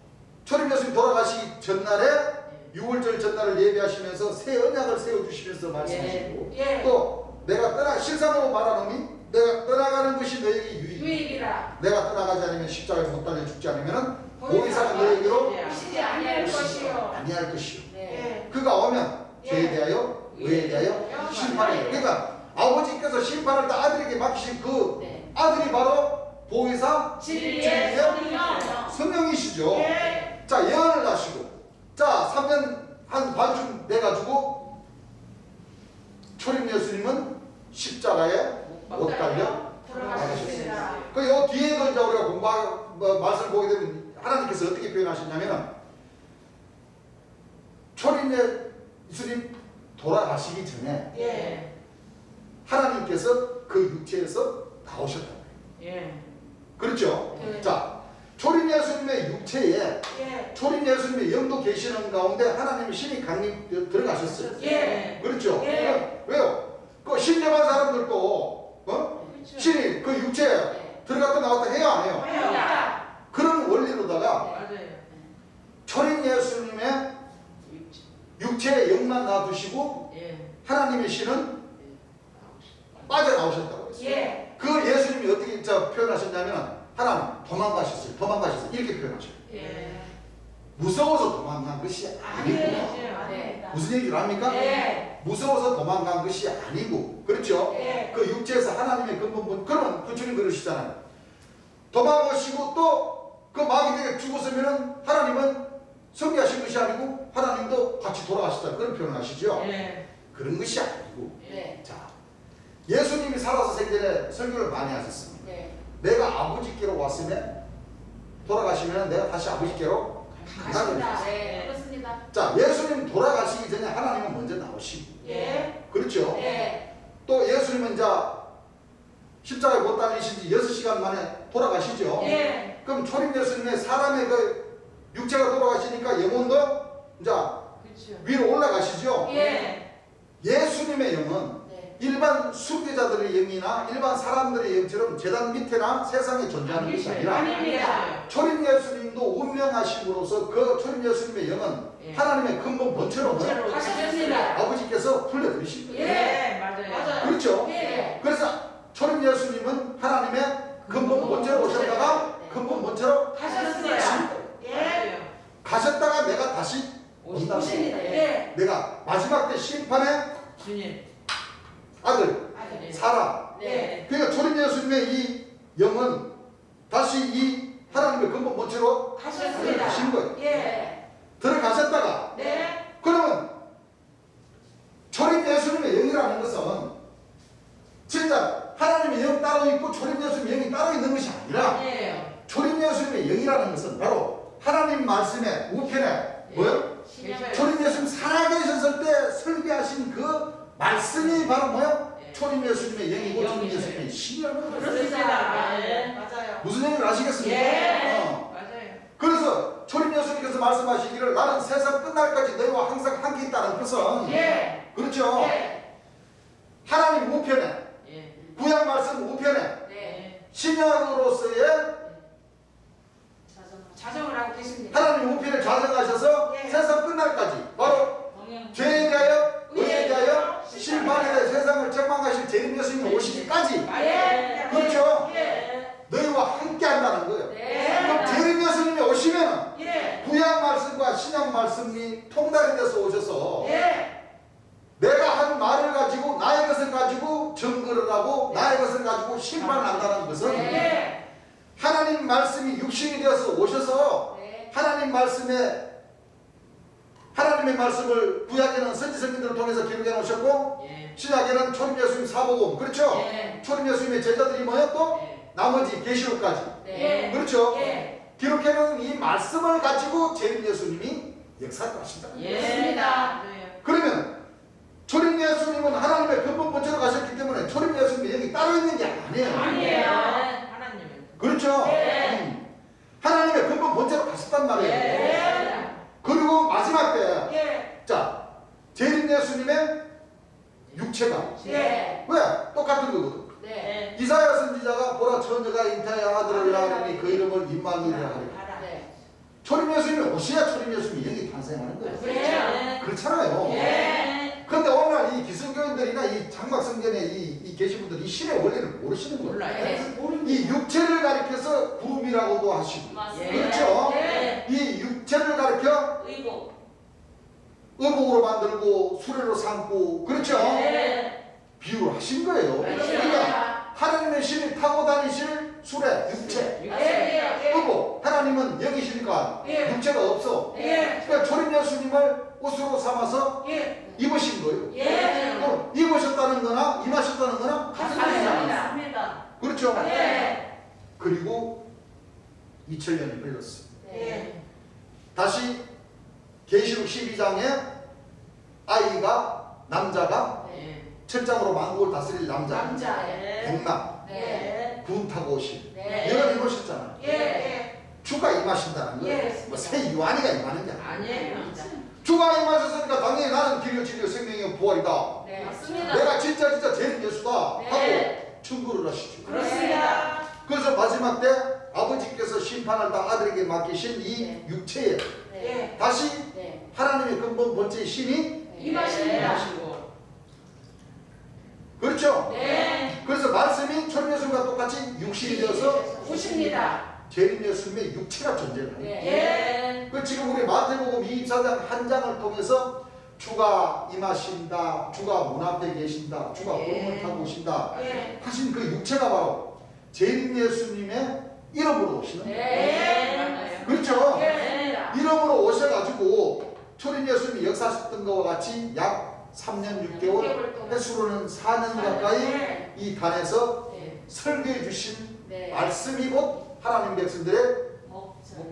초림 예수님 돌아가시기 전날에 6월절 전날을 예배하시면서 새 언약을 세워주시면서 말씀하시고 예. 또 내가 실상으로 말하노니 내가 떠나가는 것이 너에게 유익이라. 내가 떠나가지 않으면 십자가에 못 달려 죽지 않으면 보이사가 너에게로 오시지 아니할 것이요. 아니할 것이요. 네. 그가 오면 죄에 예. 대하여 의에 대하여 심판이에요. 그러니까 아버지께서 심판을 다 아들에게 맡기신 그 네. 아들이 바로 보이사 진리의 성령. 성령이시죠. 예. 자, 예언을 하시고 자 3년 한 반쯤 돼가지고 초림 예수님은 십자가에 못 달려 들어가셨습니다. 그 요 뒤에도 이제 우리가 말씀을 보게 되면 하나님께서 어떻게 표현하셨냐면 초림 예수님 돌아가시기 전에 예. 하나님께서 그 육체에서 나오셨다. 예. 그렇죠? 네. 자, 초림 예수님의 육체에 예. 초림 예수님의 영도 계시는 가운데 하나님의 신이 강림 들어가셨어요. 예. 그렇죠? 예. 왜요? 그 신령한 사람들도 그렇죠. 신이 그 육체에 들어갔다 나왔다 해야 안 해요? 해요. 그런 원리로다가 맞아요. 초림 예수님의 육체에 영만 놔두시고 예. 하나님의 신은 빠져나오셨다고 했어요. 예. 그 예수님이 어떻게 표현하셨냐면 하나님 도망가셨어요. 이렇게 표현하셔요. 예. 무서워서 도망간 것이 아니고 아니에요. 아닙니다. 무슨 얘기를 합니까? 예. 무서워서 도망간 것이 아니고 그렇죠? 예. 그 육체에서 하나님의 근본본 그러면 그 주님 그러시잖아요. 도망가시고 또 그 마귀에게 죽었으면은 하나님은 승리하신 것이 아니고 하나님도 같이 돌아가셨다 그런 표현을 하시죠. 예. 그런 것이 아니고 네. 자 예수님이 살아서 생전에 설교를 많이 하셨습니다. 네. 내가 아버지께로 왔으면 돌아가시면 내가 다시 아버지께로 가십니다. 네. 그렇습니다. 자 예수님 돌아가시기 전에 하나님은 먼저 나오시고 예. 그렇죠? 예. 또 예수님은 이제 십자가에 못 달리신 지 6시간 만에 돌아가시죠. 예. 그럼 초림 예수님의 사람의 그 육체가 돌아가시니까 영혼도 이제 그렇죠. 위로 올라가시죠. 예. 예수님의 영은 네. 일반 순교자들의 영이나 일반 사람들의 영처럼 재단 밑에나 세상에 존재하는 것이 아니라 아닙니다. 초림 예수님도 운명하심으로써 그 초림 예수님의 영은 예. 하나님의 근본 본체로 본체로 가셨습니다. 아버지께서 풀려드리신 거예요. 예. 맞아요. 맞아요. 그렇죠? 예. 그래서 초림 예수님은 하나님의 근본 본체로 오셨다가 근본 본체로 가셨습니다. 가신 거예요. 예. 맞아요. 가셨다가 내가 다시 온다. 오십니다. 예. 내가 마지막 때 심판의 주님. 아들, 아들. 사람. 네. 그러니까 초림 예수님의 이 영은 다시 이 하나님의 근본 본체로 가셨습니다. 가신 거예요. 예. 들어가셨다가 네. 그러면 초림 예수님의 영이라는 것은 진짜 하나님의 영 따로 있고 초림 예수님의 영이 따로 있는 것이 아니라 아니에요. 초림 예수님의 영이라는 것은 바로 하나님 말씀의 우편에 뭐요? 신념을. 초림 예수님 살아계셨을 때 설계하신 그 말씀이 바로 뭐요? 예. 초림 예수님의 영이고 초림 영이죠. 예수님의 신이라는 거예요. 그렇습니다. 네. 맞아요. 무슨 얘기를 아시겠습니까? 예. 맞아요. 그래서 초림 예수님께서 말씀하시기를 나는 세상 끝날까지 너희와 항상 함께 있다는 것은 예. 그렇죠. 예. 하나님 우편에 예. 구약 말씀 우편에 네. 신약으로서의 자정을 하고 계십니다. 하나님 우편에 좌정하셔서 예. 세상 끝날까지 바로 죄에 대하여 의에 대하여 심판에 대해 세상을 책망하실 재림 예수님이 오시기까지 예. 그렇죠. 예. 너희와 함께 한다는 거예요. 네. 그럼 재림 예수님이 오시면 예. 구약 말씀과 신약 말씀이 통달이 돼서 오셔서 예. 내가 한 말을 가지고 나의 것을 가지고 증거를 하고 나의 것을 가지고 심판을 한다는 것은 네. 하나님 말씀이 육신이 되어서 오셔서 네. 하나님의 말씀을 구약에는 선지 선민들을 통해서 기록해 놓으셨고 예. 신약에는 초림 예수님 사복음 그렇죠? 네. 초림 예수님의 제자들이 뭐요 또 예. 나머지 계시록까지 네. 그렇죠? 예. 기록해 놓은 이 말씀을 가지고 재림 예수님이 역사를 하신다. 예. 그렇습니다. 맞아요. 그러면 초림 예수님은 하나님의 근본 본체로 가셨기 때문에 초림 예수님의 영이 따로 있는 게 아니에요. 아니에요. 하나님은. 그렇죠? 네. 하나님의 근본 본체로 가셨단 말이에요. 예. 그리고 마지막 때 예. 자, 재림 예수님의 육체가 예. 왜? 똑같은 거거든. 네. 이사야 선지자가 보라 처녀가 잉타의 아들을 낳으니 그 이름을 임마누엘이라 하리라. 네. 초림 예수님이 오셔야 초림 예수님이 영이 탄생하는 거예요. 네. 그렇잖아요. 예. 그런데 오늘날 이 기성교인들이나 이 장막성전의 이 계시분들이 이 신의 원리를 모르시는 거예요. 몰라요. 이 육체를 가리켜서 구름이라고도 하시고 맞습니다. 그렇죠? 네. 이 육체를 가리켜 의복. 의복으로 만들고 수레로 삼고 그렇죠? 네. 비유를 하신 거예요. 그러니까 그렇습니다. 하나님의 신이 타고 다니실 수레, 육체, 예. 의복 하나님은 영이시니까 예. 육체가 없어. 예. 그러니까 초림 예수님을 옷으로 삼아서 예. 입으신 거예요. 예. 그럼 입으셨다는 거나 임하셨다는 거나 같습니다. 그렇죠? 예. 그리고 2000년이 흘렀어. 예. 다시 계시록 12장에 아이가 남자가 네. 철장으로 만국을 다스릴 남자 남자예. 백남 네. 군 타고 오신 네. 이런 이보셨잖아. 예. 주가 임하신다는 거예요. 예. 뭐새 유한이가 임하는 게 아니야. 아니에요. 주가 임하셨으니까 당연히 나는 길이요 진리요 생명이요 부활이다. 네. 맞습니다. 내가 진짜 재림 예수다 네. 하고 충고를 하시죠. 그렇습니다. 그래서 마지막 때 아버지께서 심판을 다 아들에게 맡기신 이 네. 육체에 네. 다시 네. 하나님의 근본 본체의 신이 임하십니다. 하시고. 그렇죠? 네. 그래서 말씀이 초림 예수님과 똑같이 육신이 되어서 오십니다. 재림 예수님의 육체가 존재를 합니다. 네. 그 지금 우리 마태복음 24장 한 장을 통해서 주가 임하신다, 주가 문 앞에 계신다, 주가 구름을 타고 오신다 네. 하신 그 육체가 바로 재림 예수님의 이름으로 오시는 거예요. 네. 그렇죠? 네. 이름으로 오셔가지고 초림 예수님이 역사하셨던 것과 같이 약 3년 6개월 횟수로는 4년 가까이 네. 이 단에서 네. 설교해 주신 네. 말씀이 곧 하나님 백성들의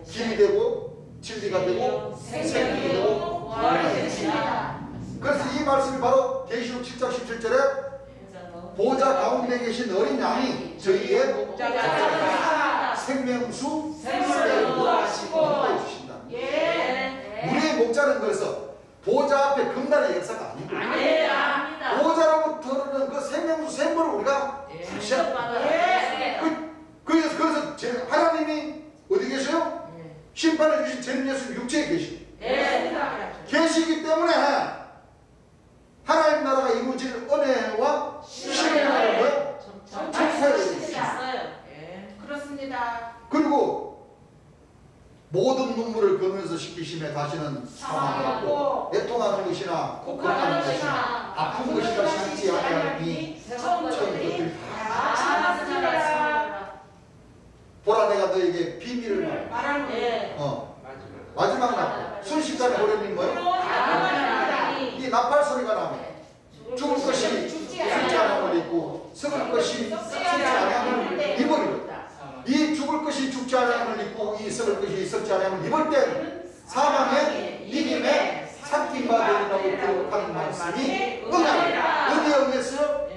길이 되고 진리가 되고 생명이 되고 부활이 되십니다. 그래서 이 말씀이 바로 계시록 7장 17절에 보좌 가운데 계신 어린 양이 저희의 목자가 생명수 생수를 부어하시고 주신다. 예. 우리의 목자는 그래서 보좌 앞에 금단의 역사가 아니고 아니에요. 보좌로부터 흐르는 그 생명수 샘물을 우리가 사셔. 예. 그래서 하나님이 어디 계셔요? 심판해 주신 재림 예수님 육체에 계시고 네. 계시기 때문에 하나님 나라가 이루어질 은혜와 신뢰를 뭐요? 그렇습니다. 그리고 모든 눈물을 그늘에서 씻기심에 다시는 사망하고 애통하는 것이나 곡하는 것이나 아픈 것이나 심지 아니하니 처음 것들이 보라 내가 너에게 비밀을 말하는 마지막 날 순식간에 보려니 뭐요? 이 나팔 소리가 나면 죽을 것이 죽지 않음을 입고 썩을 것이 썩지 않음을 입으리로다. 이 죽을 것이 죽지 않음을 입고 이 썩을 것이 썩지 않음을 입을 때는 사망의 이김에 삭힌 바 되리라고 기록하는 말씀이 응하리라. 어디에 응했어요?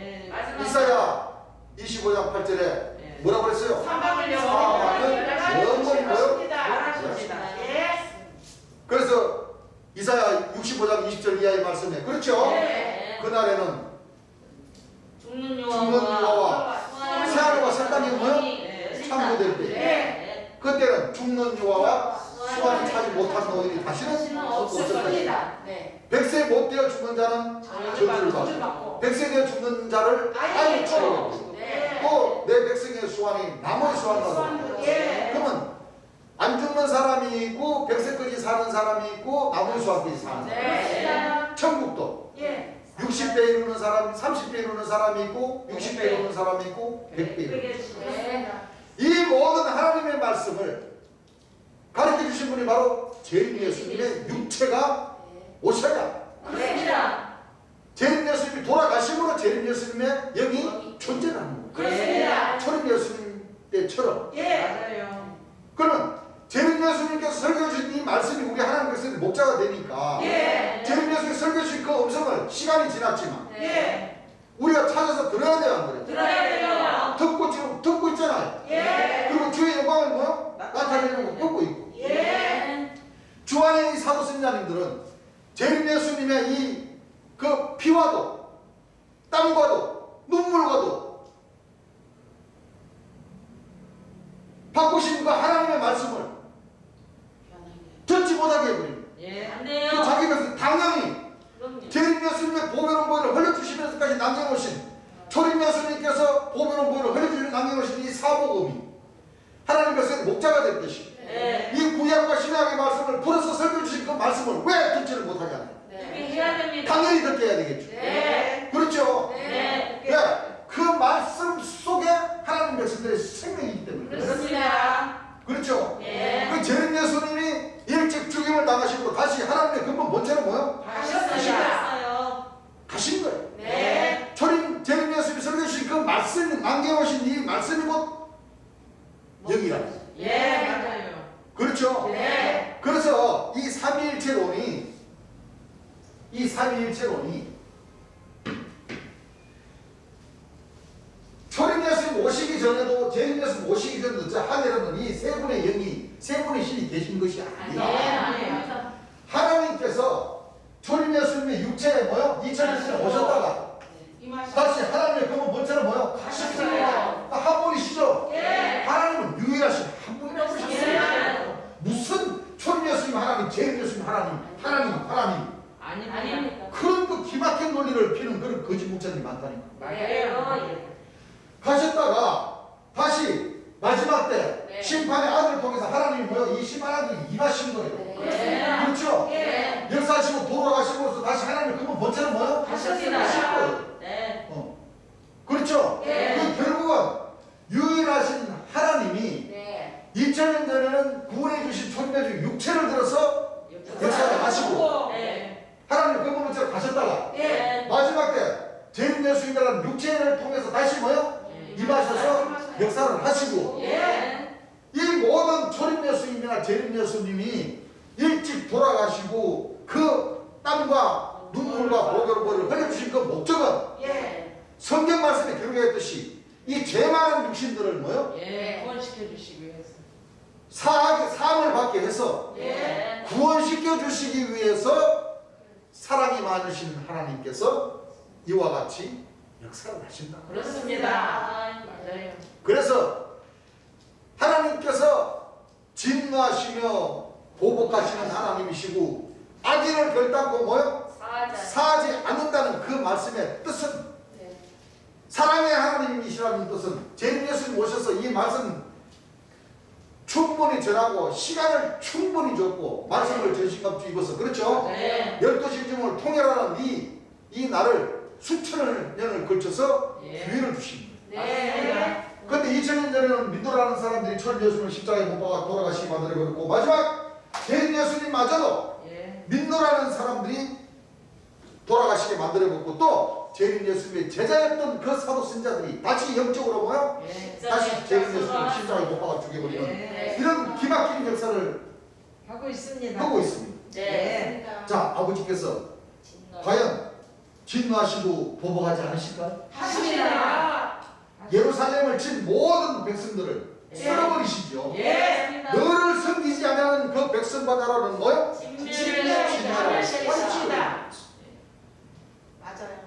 이사야 25장 8절에 뭐라고 그랬어요? 사망을 영원히 뭐요? 말하십니다. 그래서 이사야 65장 20절 이하의 말씀에 그렇죠? 그날에는 죽는 유아와 새하늘과 새 땅이 뭐요? 창조될 때 그때는 죽는 유아와 수완이 차지 못한 너희들이 다시는 없을 것이다. 백세 못 되어 죽는 자는 저주를 받고 백세 되어 죽는 자를 아예 죽고 또 내 백성의 수완이 남의 수완으로 그러면 안 죽는 사람이 있고 백세까지 사는 사람이 있고 남의 수완까지 사는 사람 천국도 60배 이루는 사람, 30배 이루는 사람이 있고 60배 이루는 사람이 있고 100배 이루는 이 모든 하나님의 말씀을 가르쳐 주신 분이 바로 재림 예수님의 육체가 오셔야 재림 예수님이 돌아가심으로 재림 예수님의 영이 존재하는 거예요. 초림 예수님 때처럼 맞아요. 그러면 재림 예수님께서 설교해 주신 이 말씀이 우리 하나님 백성의 목자가 되니까 재림 예수님이 설교해 주신 그 음성을 시간이 지났지만 우리가 찾아서 들어야 돼요, 안 그래요? 듣고 지금 듣고 있잖아요. 그리고 주의 영광을 뭐요? 나타내는 거 보고 있고. 주 안에 이 사도 선자님들은 재림 예수님의 이 그 피와도 땀과도 눈물과도 바꾸신 그 하나님의 말씀을 듣지 못하게 해버립니다. 그 자기가 당연히 재림 예수님의 보배로운 보혈을 흘려주시면서까지 남겨놓으신 초림 예수님께서 보배로운 보혈을 흘려주시면 남겨놓으신 이 사복음이 하나님 백성의 목자가 됐듯이 이 구약과 신약의 말씀을 풀어서 설교해주신 그 말씀을 왜 듣지를 못하게 하냐? 당연히 듣게 해야 되겠죠. 그렇죠? 그 말씀 속에 하나님 백성들의 생명이기 때문에 그렇죠? 그 재림 예수님이 일찍 죽임을 당하시고 다시 하나님의 근본 본체는 뭐예요? 가신 거예요. 초림 재림 예수님이 설교해 주신 그 말씀이 남겨오신 이 말씀이 곧 영이라. 그렇죠? 그래서 이 삼위일체론이 이 삼위일체론이 초림 예수님 오시기 전에도 재림 예수님 오시기 전에도 저 하늘에는 이 세 분의 영이 세 분의 신이 계신 것이 아니에요. 하나님께서 초림 예수님의 육체에 뭐요? 2000년에 오셨다가 다시 하나님의 검은 본체는 뭐요? 가셨어요. 한 분이시죠? 하나님은 유일하신 한 분이라고 하셨어요. 무슨 초림 예수님 하나님, 재림 예수님 하나님, 하나님 아닙니다. 그런 그 기막힌 논리를 피는 그런 거짓 목사님이 많다니까. 맞아요. 가셨다가 다시 마지막 때 네. 심판의 아들을 통해서 하나님이 뭐요? 이 심판의 아들이 임하신 거예요. 그렇습니다. 그렇죠? 예. 역사하시고 돌아가시고서 다시 하나님의 그분 본체는 뭐요? 가셨습니다. 하실 거예요. 네. 그렇죠? 예. 그 결국은 유일하신 하나님이 네. 2000년 전에는 구원해 주신 초림의 육체를 들어서 역사를 하시고 네. 하나님 그 본체로 가셨다가 예. 마지막 때 재림 예수님이라는 육체를 통해서 다시 뭐요? 임하셔서 역사를 하시고 예. 이 모든 초림 예수님이나 재림 예수님이 일찍 돌아가시고 그 땀과 눈물과 보혈을 흘려주신 그 목적은 예. 성경 말씀에 기록했듯이 이 죄 많은 육신들을 뭐요? 예. 구원시켜 주시기 위해서. 사함을 받게 해서 예. 구원시켜 주시기 위해서 사랑이 많으신 하나님께서 이와 같이 역사를 하신다. 그렇습니다. 맞아요. 그래서 하나님께서 진노하시며 보복하시는 하나님이시고 악인을 결단코 뭐요? 사하지 않는다는 그 말씀의 뜻은 네. 사랑의 하나님이시라는 뜻은 재림 예수님 오셔서 이 말씀 충분히 전하고 시간을 충분히 줬고 말씀을 전신갑주 입어서 그렇죠? 네. 12신중을 통일하는 이 날을 수천을 년을 걸쳐서 예. 기회를 주신 거예요. 네. 근데 2000년 전에는 믿으라는 사람들이 초림 예수님을 십자가에 못 박아 돌아가시게 만들어버렸고 마지막 재림 예수님마저도 예. 믿노라는 사람들이 돌아가시게 만들어버렸고 또 재림 예수님의 제자였던 그 사도 선자들이 다시 영적으로 뭐요? 예. 다시 재림 예수님을 십자가에 못 박아 죽여버리는 예. 이런 기막힌 역사를 하고 있습니다. 하고 있습니다. 네. 자, 아버지께서 과연 진노하시고 보복하지 않으실까요? 하십니다. 예루살렘을 친 모든 백성들을 예. 쓸어버리시죠. 예. 너를 섬기지 않는 그 백성바다로는 뭐요? 진멸시키다. 맞아요.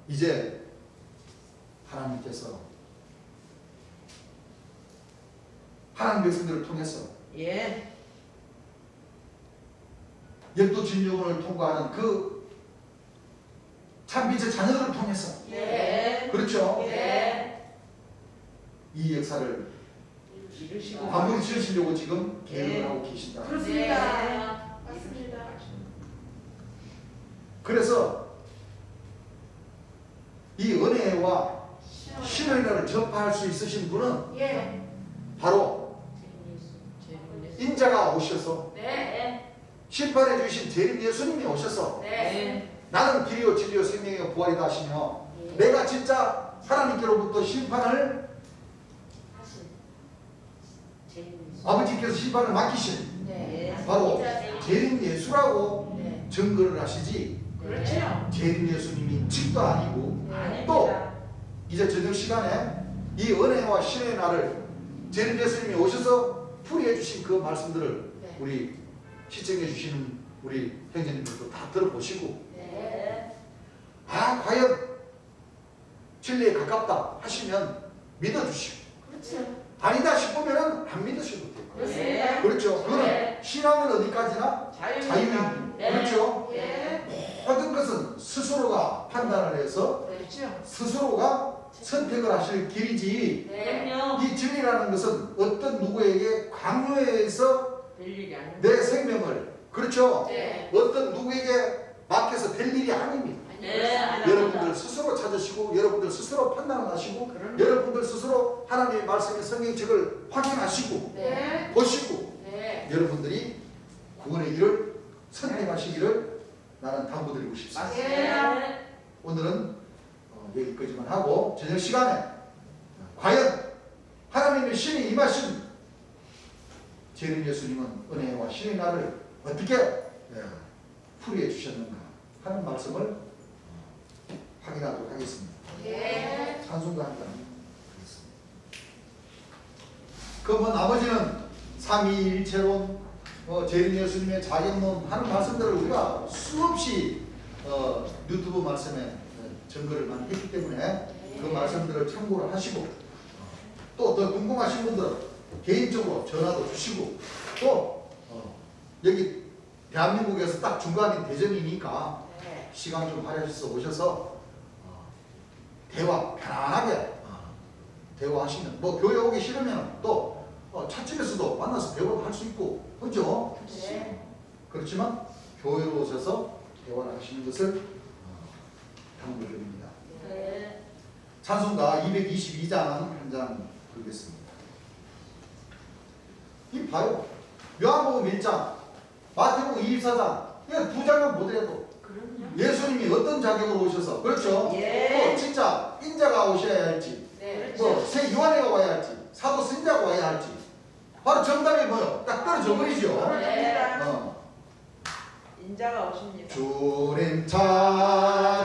이제 하나님께서 하나님 백성들을 통해서 예. 역도진영을 통과하는 그 참빛의 자녀들을 통해서 예. 그렇죠? 예. 이 역사를 이루시고. 마무리 지으시려고 지금 계획을 예. 하고 계신다. 그렇습니다. 네. 맞습니다. 그래서 이 은혜와 신의를 전파할 수 있으신 분은 예. 바로 인자가 오셔서 네. 심판해 주신 재림 예수님이 오셔서 네. 나는 길이요 진리요 생명이요 부활이다 하시며 내가 진짜 하나님께로부터 심판을 아버지께서 심판을 맡기신 네. 바로 재림 예수라고 네. 증거를 하시지 그렇죠. 재림 예수님이 직도 아니고 네. 또 이제 저녁 시간에 이 은혜와 신의 날을 재림 예수님이 오셔서 풀이해 주신 그 말씀들을 네. 우리 시청해 주시는 우리 형제님들도 다 들어보시고 네. 아 과연 진리에 가깝다 하시면 믿어주시고 그렇죠. 아니다 싶으면 안 믿으셔도 돼요. 그렇습니다. 그렇죠. 그거는 네. 신앙은 어디까지나 자유입니다. 네. 그렇죠. 예. 모든 것은 스스로가 판단을 해서 그렇죠. 스스로가 선택을 하실 길이지 네. 이 진리라는 것은 어떤 누구에게 강요해서 될 일이 아닙니다. 내 생명을 그렇죠. 네. 어떤 누구에게 맡겨서 될 일이 아닙니다. 네. 여러분들 스스로 찾으시고 여러분들 스스로 판단을 하시고 그럼요. 여러분들 스스로 하나님의 말씀의 성경책을 확인하시고 네. 보시고 네. 여러분들이 구원의 길을 선택하시기를 나는 당부드리고 싶습니다. 맞습니다. 오늘은 여기까지만 하고 저녁 시간에 과연 하나님의 신이 임하신 재림 예수님은 은혜와 신의 날을 어떻게 풀이해 주셨는가 하는 말씀을 확인하도록 하겠습니다. 예. 찬송가 한 장. 그뭐 나머지는 삼위일체론, 재림 예수님의 자격론 하는 말씀들을 우리가 수없이 유튜브 말씀에 증거를 많이 했기 때문에 그 말씀들을 참고를 하시고 또 더 궁금하신 분들은 개인적으로 전화도 주시고 또 여기 대한민국에서 딱 중간인 대전이니까 시간 좀 할애해서 오셔서 대화 편안하게 대화하시면 뭐 교회 오기 싫으면 또 찻집에서도 만나서 대화도 할 수 있고 그렇죠? 네. 그렇지만 교회로 오셔서 대화를 하시는 것을 당부드립니다. 네. 찬송가 222장 한 장 읽겠습니다. 이 봐요. 요한복음 1장, 마태복음 24장 이거 두 장만 보더라도 그럼요. 예수님이 어떤 자격으로 오셔서 그렇죠? 예. 또 진짜 인자가 오셔야 할지 네. 새 요한이가 와야 할지 사도 선자가 와야 할지 바로 정답이 뭐요? 딱 떨어져 버리죠. 네. 어. 인자가 오십니다. 주님 찾아